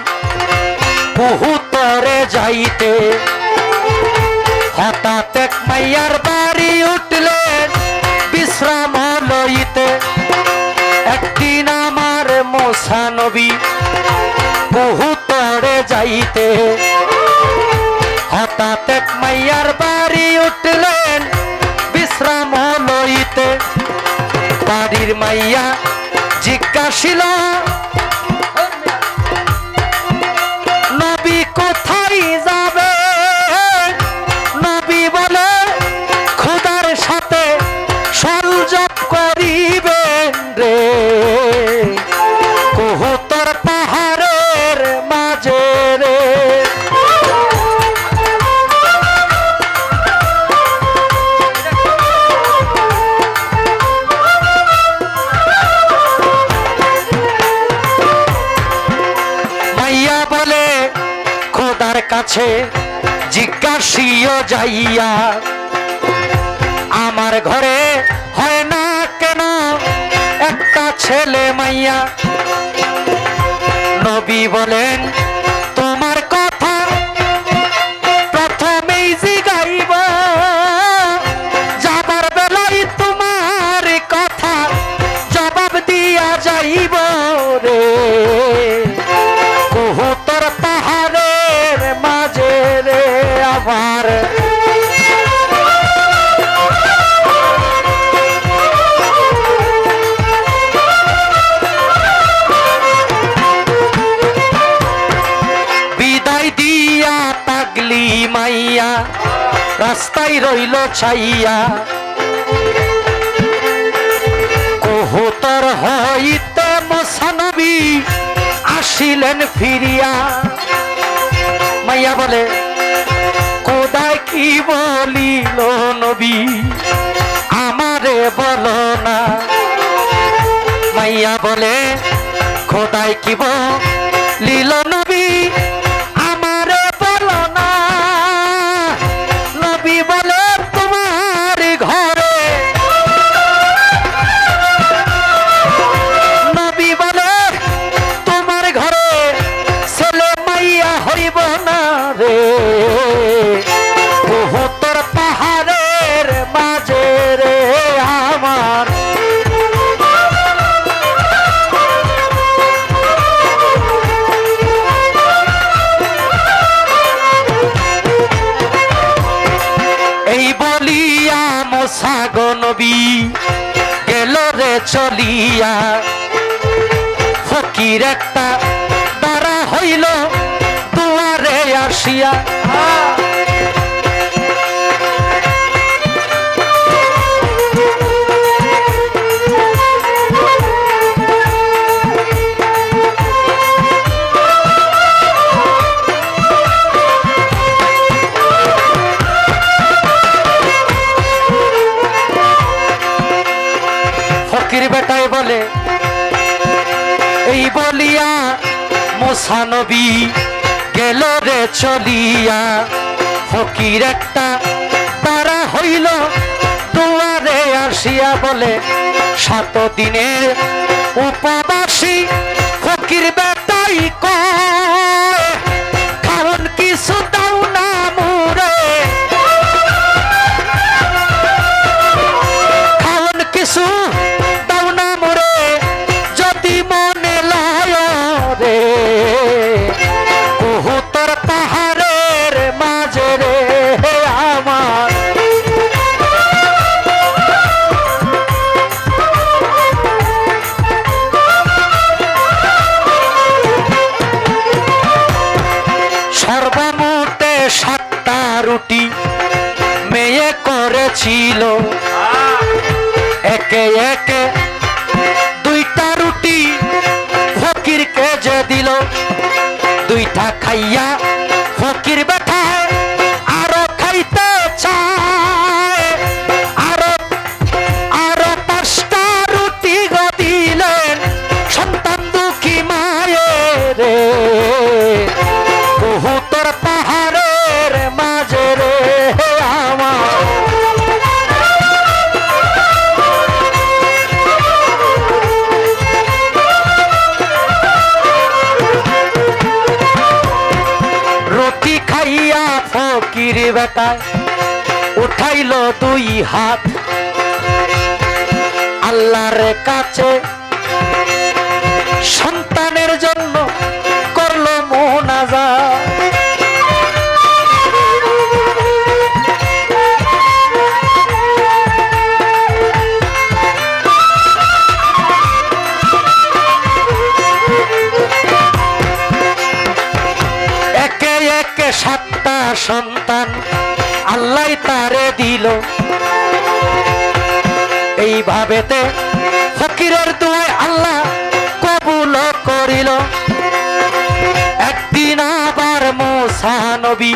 বহুতরে যাইতে হঠাৎ এক মাইয়ার বাড়ি উঠলেন বিশ্রাম লইতে। একদিন আমার মোসা নবী বহুতরে যাইতে হঠাৎ এক মাইয়ার বাড়ি উঠলেন বিশ্রাম লইতে। বাড়ির মাইয়া জিজ্ঞাসিল নবী কোথায় যাবে? নবী বলে খোদার সাথে সংযোগ করিবেন রে কহুতর পাহাড়ের মাঝে রে। মাইয়া বলে খোদার কাছে জিজ্ঞাসিও যাইয়া আমার ঘরে হয় না কেন একটা ছেলে মাইয়া? নবী বলেন তোমার কথা প্রথমেই জিগাইব, যাবার বেলায় তোমার কথা জবাব দিয়া যাইব রে কহুতর পাহাড়ের মাঝে রে আমার। বিদায় দিয়া পাগলি মাইয়া রাস্তায় রইল ছাইয়া কহুতর হইতে মোসা নবী আসিলেন ফিরিয়া। মাইয়া বলে কোদায় কি বলিল নবী আমারে বলো না? মাইয়া বলে খোদায় কি বলিল নবী আমারে বলো না? নবী বলে তোমার ঘরে, নবী বলে তোমার ঘরে রে তোর পাহাড়ের মাঝে রে আমার এই বলিয়া মোসা গো নবী গেল রে চলিয়া ফকির একটা দাঁড়া হইল দুয়ারে আসিয়া ফকির বেটায় বলে এই বলিয়া মুসা নবী গেল রে চলিয়া ফকির একটা তারা হইল দুয়ারে আসিয়া বলে 7 দিনের উপবাসী ফকির বেটাই কয় কারণ কিছু দাও না মুরে কারণ কিছু দাও না মুরে যদি মনে লয় রে তোর পাহাড়ের মাঝে রে আমার সর্বমোটে 7টা রুটি মেয়ে করেছিল একে একে 2টা রুটি ফকিরকে যে দিল 2টা খাইয়া ফকির বেঠায় আরো খাইতে চায় আরো 5টা রুটি গো দিলেন সন্তান দুঃখী মায়ের রে তোর পাহাড়ের মাঝে রে আমার রুটি খাইয়া ফকির বেটায় উঠাইল 2 হাত আল্লাহর কাছে সন্তানের জন্য করলো মুনাজাত একে একে 7টা সন্তান আল্লাহ তারে দিল এইভাবেতে ফকিরের দোয়ায় আল্লাহ কবুল করিল একদিন আবার মুসা নবী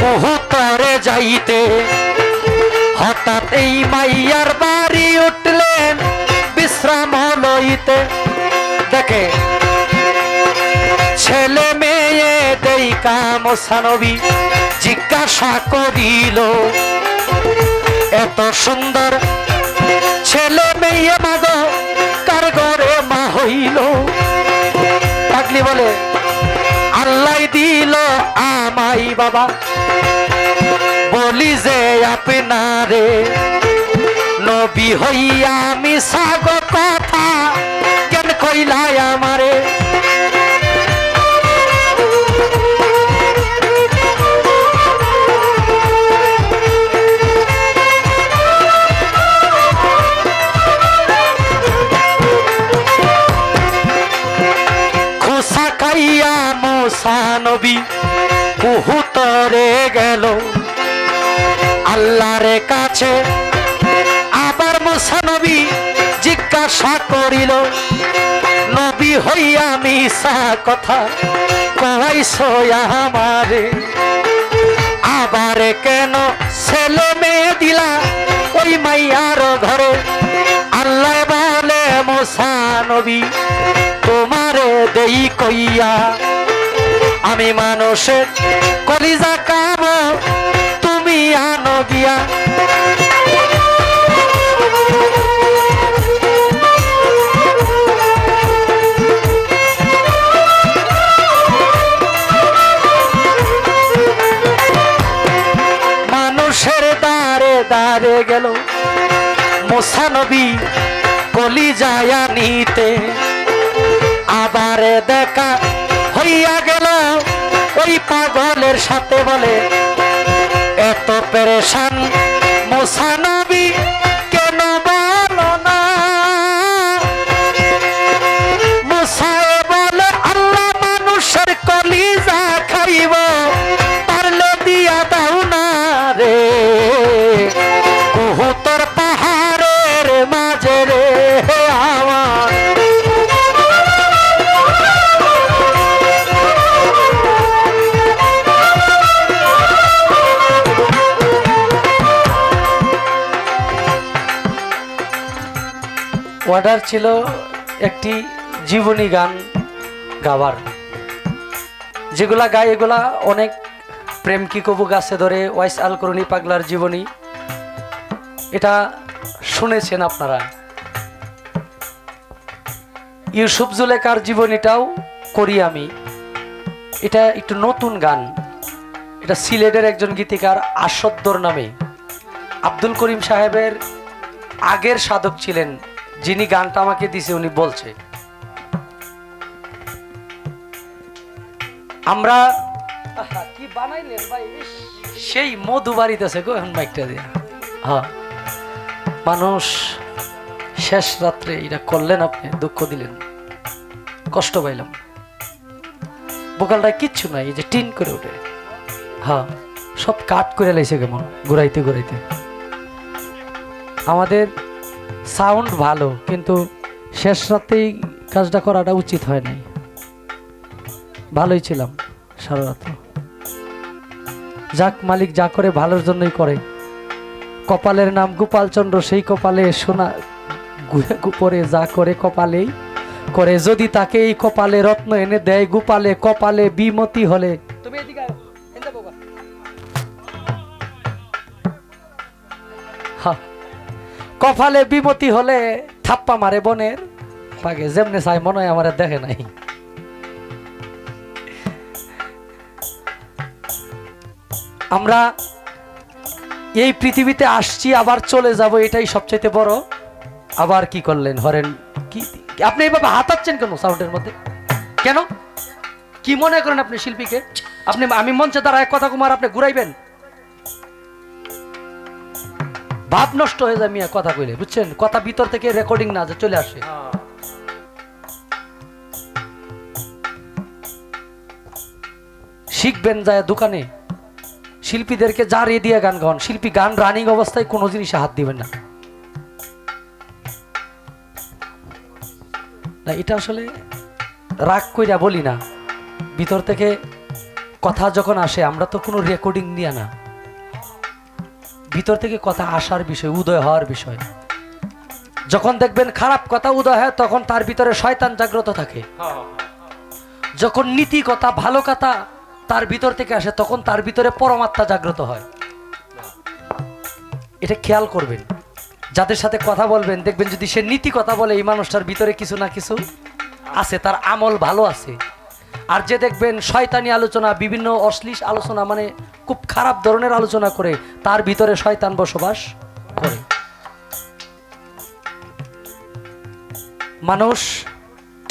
কবুতরে যাইতে হঠাৎ এই মাইয়ার বাড়ি উঠলেন বিশ্রাম লইতে দেখে ছেলে মেয়ে দেইকা মুসা নবী জিজ্ঞাসা করিল এত সুন্দর ছেলে মেয়ে মাগো কার ঘরে মা হইল পাগলি বলে আল্লাহ দিল আমাই বাবা বলি যে আপনারে নবী হইয়া মিছা গো কথা কেন কইলাই আমারে মুসা নবী কবুতরে গেল আল্লাহর কাছে আবার মুসা নবী জিজ্ঞাসা করিল নবী হইয়া মিছা কথা কইছো আমারে আবার কেন ছেলে মেয়ে দিলা ওই মাইয়ার ঘরে আল্লাহ বলে মুসা নবী তোমারে দেই কইয়া আমি মানুষের কলিজা কামো তুমি আনো গিয়া হারে গেল মুসা নবী কলি যায় নিতে আবার দেখা হইয়া গেল ওই পাগলের সাথে বলে এত পেরেশান মুসা নবী কেন বলো না মুসায়ে বলে আল্লাহ মানুষের কলিজা খাইব পারলে দিয়া দাও না রে কুহুতর পাহাড়ের মাঝে রে আমার অর্ডার ছিল একটি জীবনী গান গাওয়ার, যেগুলা গায় এগুলা অনেক প্রেম কি কবু গাছে ধরে ওয়াইস আল করুনি পাগলার জীবনী, এটা শুনেছেন আপনারা। ইউসুফ জুলেখার জীবনীটাও করি আমি, এটা একটু নতুন গান, এটা সিলেটের একজন গীতিকার আশদ্দর নামে আব্দুল করিম সাহেবের আগের সাধক ছিলেন, যিনি গানটা আমাকে দিছে উনি বলছে আমরা কি বানাইলেন ভাই সেই মধু বাড়িতেছে গো এখন মাইকটা দিয়ে। হ্যাঁ মানুষ শেষ রাত্রে এটা করলেন, আপনি দুঃখ দিলেন, কষ্ট পাইলাম, বোকালটায় কিচ্ছু নাই, এই যে টিন করে ওঠে, হ্যাঁ সব কাট করে লাইছে কেমন ঘুরাইতে ঘুরাইতে। আমাদের সাউন্ড ভালো কিন্তু শেষ রাতেই কাজটা করাটা উচিত হয় নাই, ভালোই ছিলাম সারা রাত। যাক মালিক যা করে ভালোর জন্যই করে, কপালের নাম গোপালচন্দ্র, সেই কপালে সোনা পরে যা করে কপালেই করে, যদি তাকে এই কপালে রত্ন এনে দেয় গোপালে, কপালে বিমতি হলে তুমি এদিকে আয়, এদিকে বাবা। হ্যাঁ কপালে বিমতি হলে থাপ্পা মারে বনের পাগে, যেমনে চাই মনে হয় আমার দেখে নাই। আমরা এই পৃথিবীতে আসছি আবার চলে যাব, এটাই সবচেয়ে বড়। আবার কি করলেন হরেন, কি আপনি এইভাবে হাতাচ্ছেন কেন সাউন্ডের মধ্যে, কেন কি মনে করেন আপনি শিল্পীকে? আপনি আমি মঞ্চে দাঁড়ায় কথা কুমার আপনি ঘুরাইবেন, ভাব নষ্ট হয়ে যায় মিয়া কথা কইলে, বুঝছেন? কথা ভিতর থেকে রেকর্ডিং না যে চলে আসে। শিখবেন যায় দোকানে, শিল্পীদেরকে জারিয়ে দিয়ে গান গান, শিল্পী গান রানিং অবস্থায় কোনো জিনিসে হাত দিবেন না। না এটা আসলে রাগ কইরা বলি না, ভিতর থেকে কথা যখন আসে, আমরা তো কোনো রেকর্ডিং নিয়ে না, ভিতর থেকে কথা আসার বিষয়, উদয় হওয়ার বিষয়। যখন দেখবেন খারাপ কথা উদয় হয় তখন তার ভিতরে শয়তান জাগ্রত থাকে, যখন নীতি কথা ভালো কথা তার ভিতর থেকে আসে তখন তার ভিতরে পরমাত্মা জাগ্রত হয়। এটা খেয়াল করবেন, যাদের সাথে কথা বলবেন দেখবেন যদি সে নীতি কথা বলে এই মানুষটার ভিতরে কিছু না কিছু আছে, তার আমল ভালো আছে। আর যে দেখবেন শয়তানি আলোচনা, বিভিন্ন অশ্লীল আলোচনা, মানে খুব খারাপ ধরনের আলোচনা করে, তার ভিতরে শয়তান বসবাস করে। মানুষ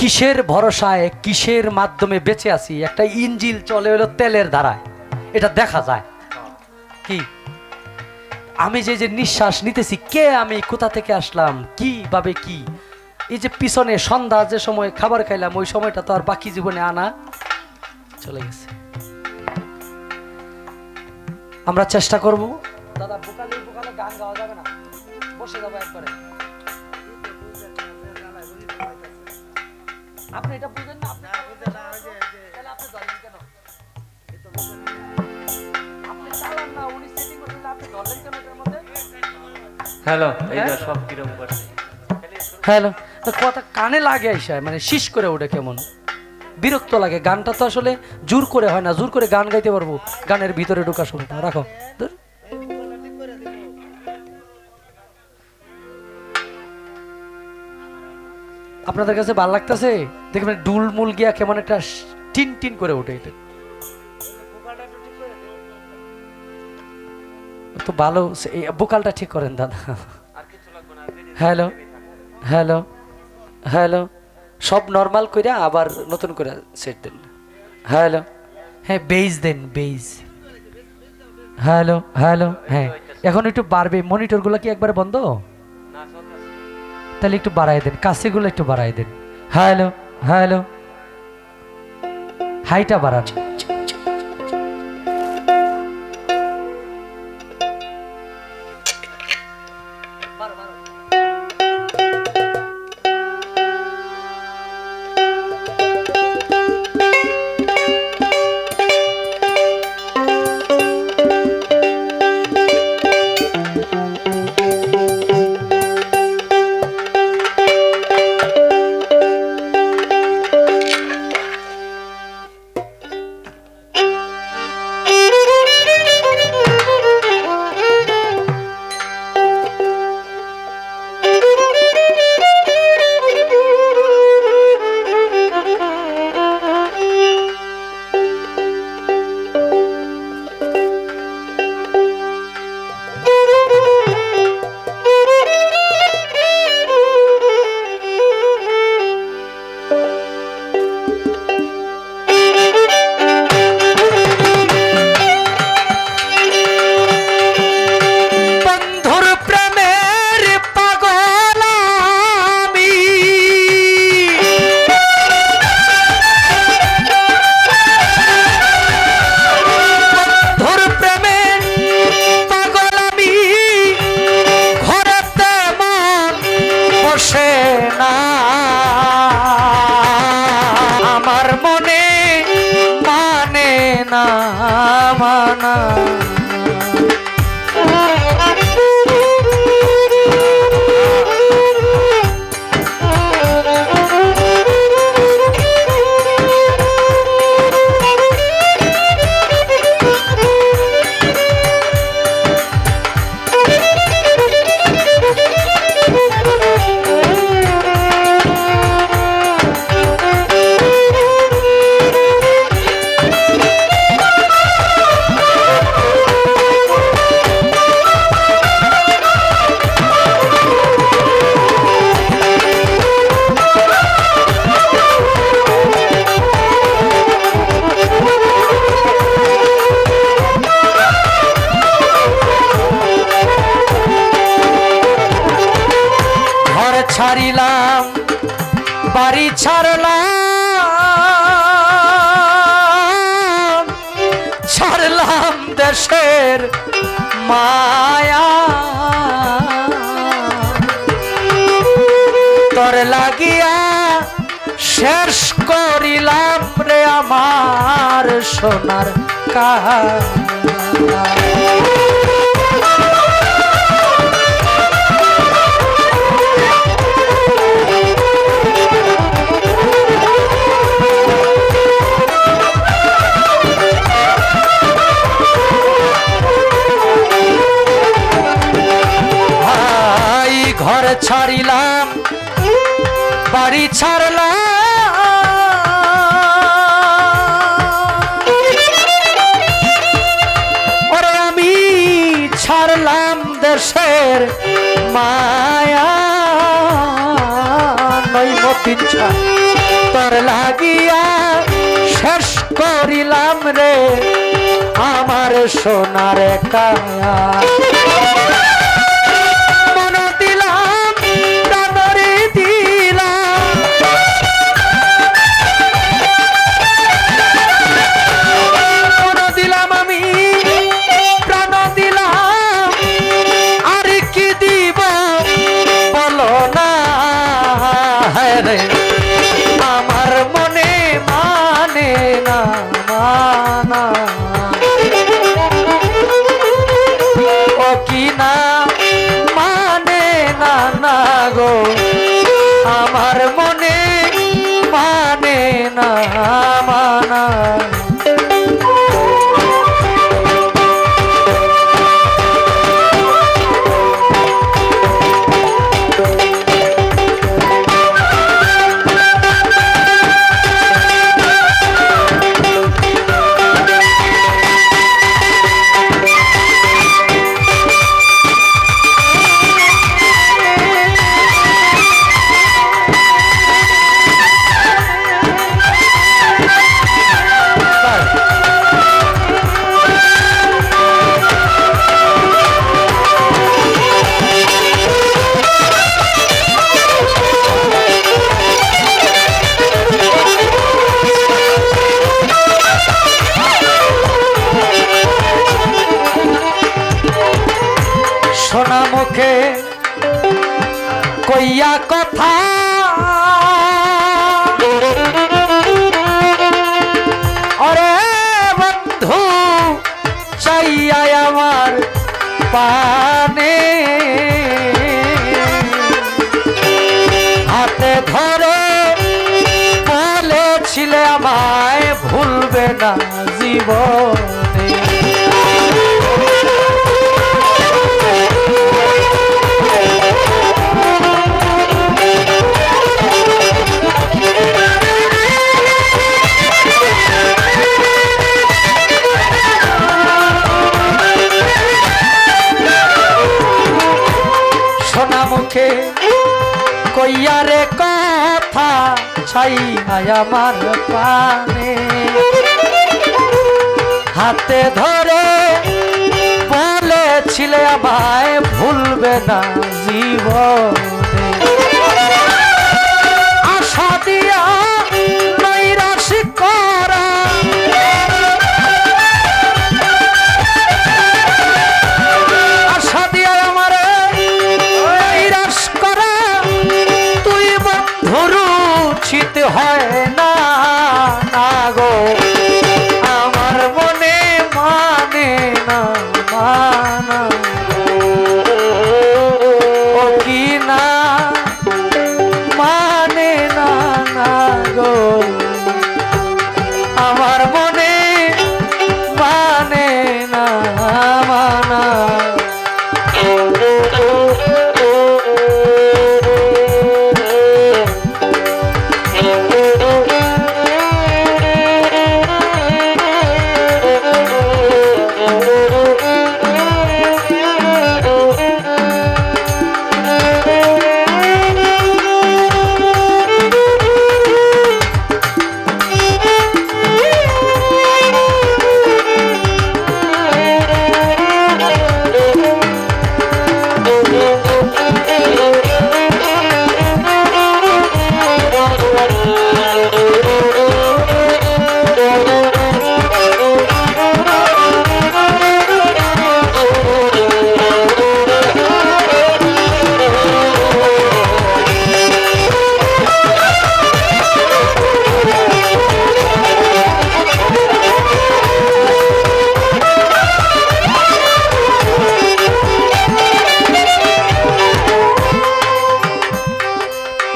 কিসের ভরসায় কিসের মাধ্যমে বেঁচে আছি? একটা ইঞ্জিল চলে হলো তেলের ধারায়, এটা দেখা যায়। কি আমি যে যে নিঃশ্বাস নিতেছি, কে আমি, কোথা থেকে আসলাম, কিভাবে কি, এই যে পিছনে সন্ধ্যা যে সময় খাবার খাইলাম ওই সময়টা তো আর বাকি জীবনে আনা চলে গেছে। আমরা চেষ্টা করব দাদা, বোকালে বোকালে গান গাওয়া যাবে না, বসে যাবো একবারে। আপনি এটা বুঝেন না, আপনি তাহলে আপনি ধরলেন কেন? আপনি চালান না, উনি সেটিং করলেন, আপনি ধরলেন কেন এটার মধ্যে? হ্যালো, এই যে সব কিরকম করছে। হ্যালো, তো কথা কানে লাগে আইসা, মানে শিস করে ওঠে, কেমন বিরক্ত লাগে। গানটা তো আসলে জোর করে হয় না, জোর করে গান গাইতে পারবো, গানের ভিতরে ঢোকা শুনতে রাখো। আপনাদের কাছে ভালো লাগতেছে দেখবেন, ডুল মুল গিয়া কেমন একটা টিন টিন করে ওঠে। এটা তো ভালো এই বোকালটা ঠিক করেন দাদা। আর কিছু লাগবে না হ্যালো হ্যালো হ্যালো, সব নর্মাল কইরা আবার নতুন করে সেট দেন। হ্যালো, হ্যাঁ বেইজ দেন, বেইজ। হ্যালো হ্যালো, হ্যাঁ এখন একটু বাড়বে। মনিটরগুলো কি একবারে বন্ধ? না চলতেছে। তাহলে একটু বাড়াই দেন, কাছেগুলো একটু বাড়াই দেন। হ্যালো হ্যালো, হাইটা বাড়ান। মানা ছাড়িলাম, বাড়ি ছাড়লাম, ছাড়লাম দেশের মায়া, তোর লাগিয়া শেষ করিলাম রে আমার সোনার কায়া। ঘর ছাড়িলাম, বাড়ি ছাড়লাম, ওরে আমি ছাড়লাম দেশের মায়া, নৈমতিন তোর লাগিয়া শেষ করিলাম রে আমার সোনার কায়া। আমার মনে মানে না মানা, ও কি না কইয়া কথা ওরে বন্ধু চাইয়া আমার পানে হাতে ধরে বলেছিলে আমায় ভুলবে না জীবনে সোনা মুখে কইয়া রে কথা ছাই আমার পানে হাতে ধরে বলেছিলে আমায় ভুলবে না জীবনে আশা দিয়া নৈরাশ করা আশা দিয়া আমার নৈরাশ করা তুই বন্ধুর উচিত হয় না গো আমার মনে মানে না মানা ও কি না মানে না গো আমার মনে মানে না মানা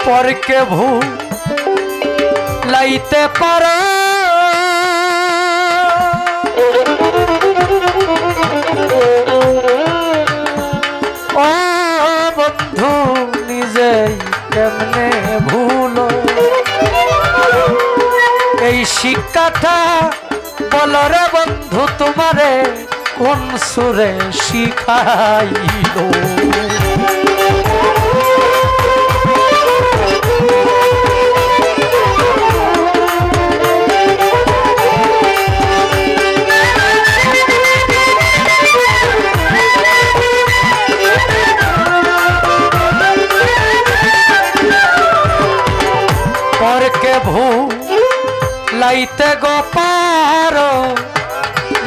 পরকে ভুলাইতে পারো ও বন্ধু নিজেই কেমনে ভুলো এই শিক্ষাটা বলো রে বন্ধু তোমারে কোন সুরে শিখাইলো পরকে ভুলাইতে গো পারো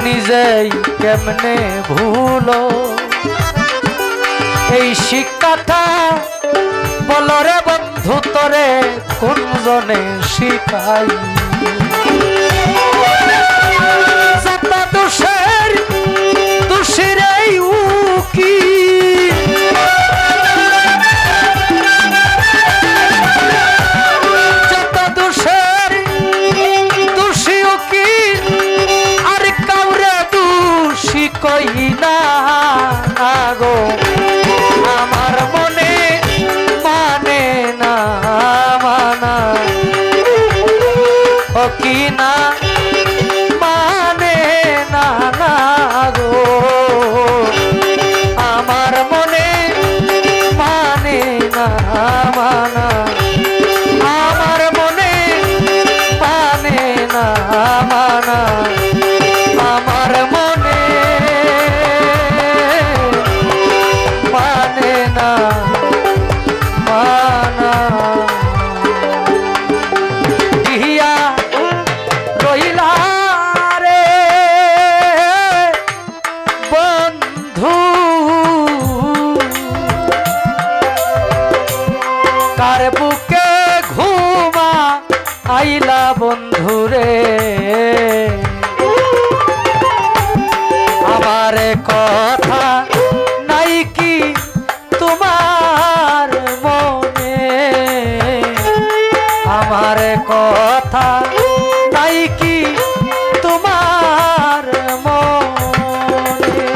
নিজেই কেমনে ভুলো এই শিক্ষাটা বলো রে বন্ধু তোরে কোন জনে শিখাই যত দোষের দোষের এই উকি কই না গো আমার মনে মানে না মানা ও কি না মানে না গো আমার মনে মানে না মানা আমার মনে মানে না মানা আমার মনে আমার কথা নাই কি তোমার মনে আমার কথা নাই কি তোমার মনে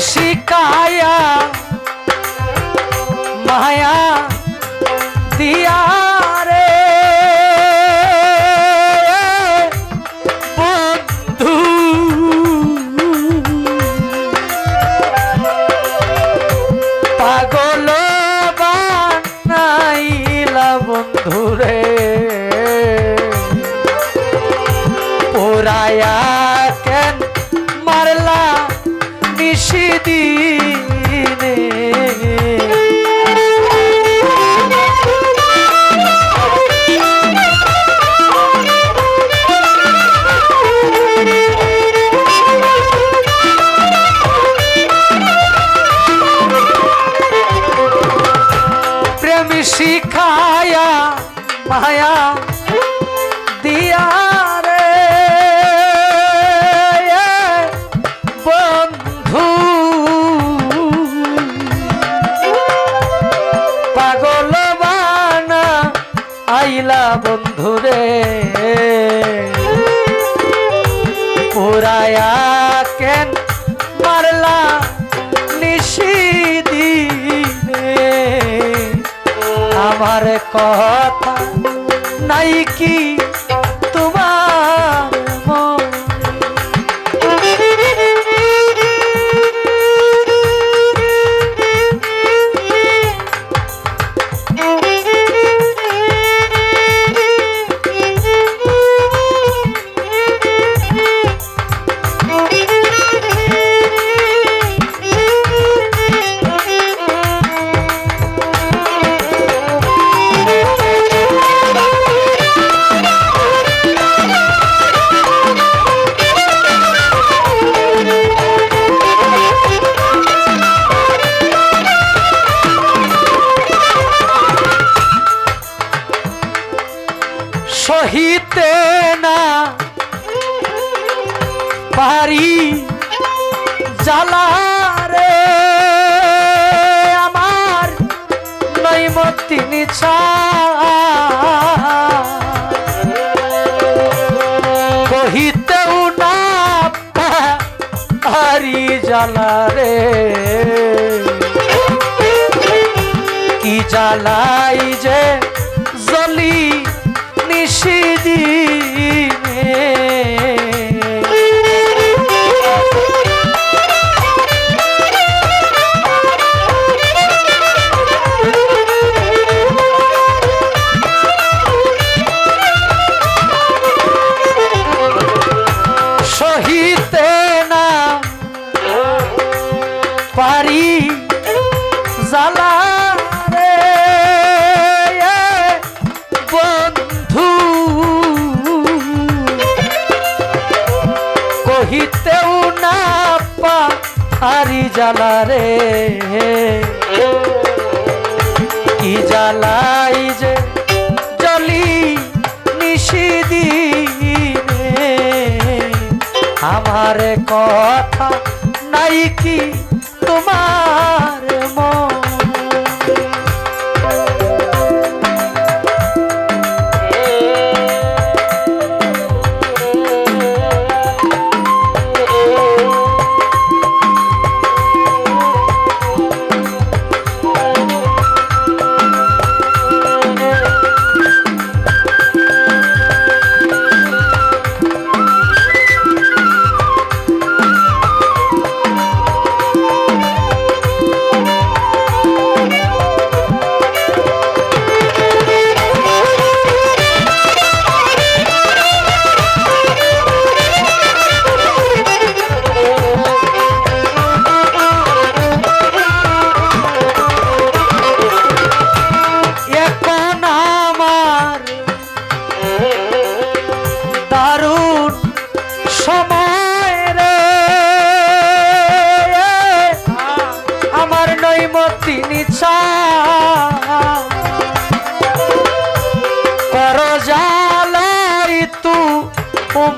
শিকায়া মায়া দিয়া রে বন্ধু পাগল বানাইলা বন্ধু রে পোড়ায়া কেন মারলা নিশিদিনে প্রেম শিখায়া মায়া দিয়া আইলা বন্ধুরে পুরায়া কেন মারলা নিশিদিনে আমার কথা নাই কি তোমার মনে সহিতে না পারি জ্বালা রে আমার নৈমতি নিছা কহিতেও না পারি জ্বালা রে কি জ্বালাই যে জ্বলি নিশিদিনে সহিতে না পারি জ্বালা কহিতেও না পারি জ্বালা রে কি জ্বালাই যে জলি নিশিদিনে আমার কথা নাই কি তোমার মন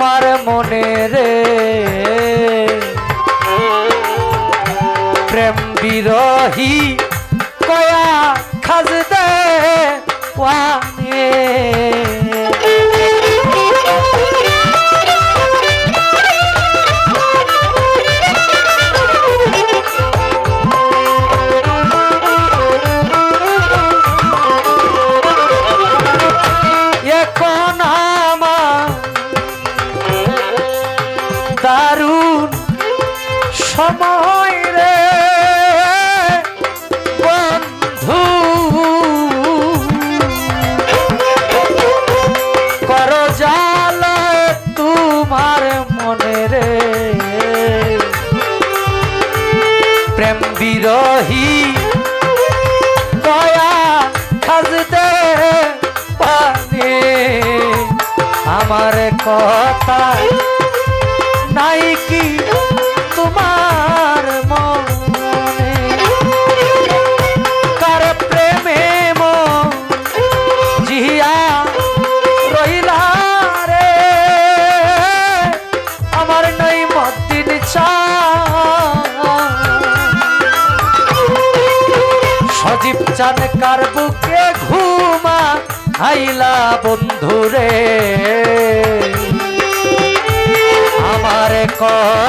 তোমার মনে রে প্রেম বিরহী কয়া খাজ দে ওয়ানে এখন আমার দারুণ সময় রে বন্ধু কর জালা তোমার মনে রে প্রেম বিরহী দয়া খাজ দে পানে আমার কথা নাই কি তোমার মনে কার প্রেমে মন জিয়া রইলা রে আমার নই মদিন চা সজীব চান কার বুকে ঘুমা আইলা বন্ধুরে আমার কথা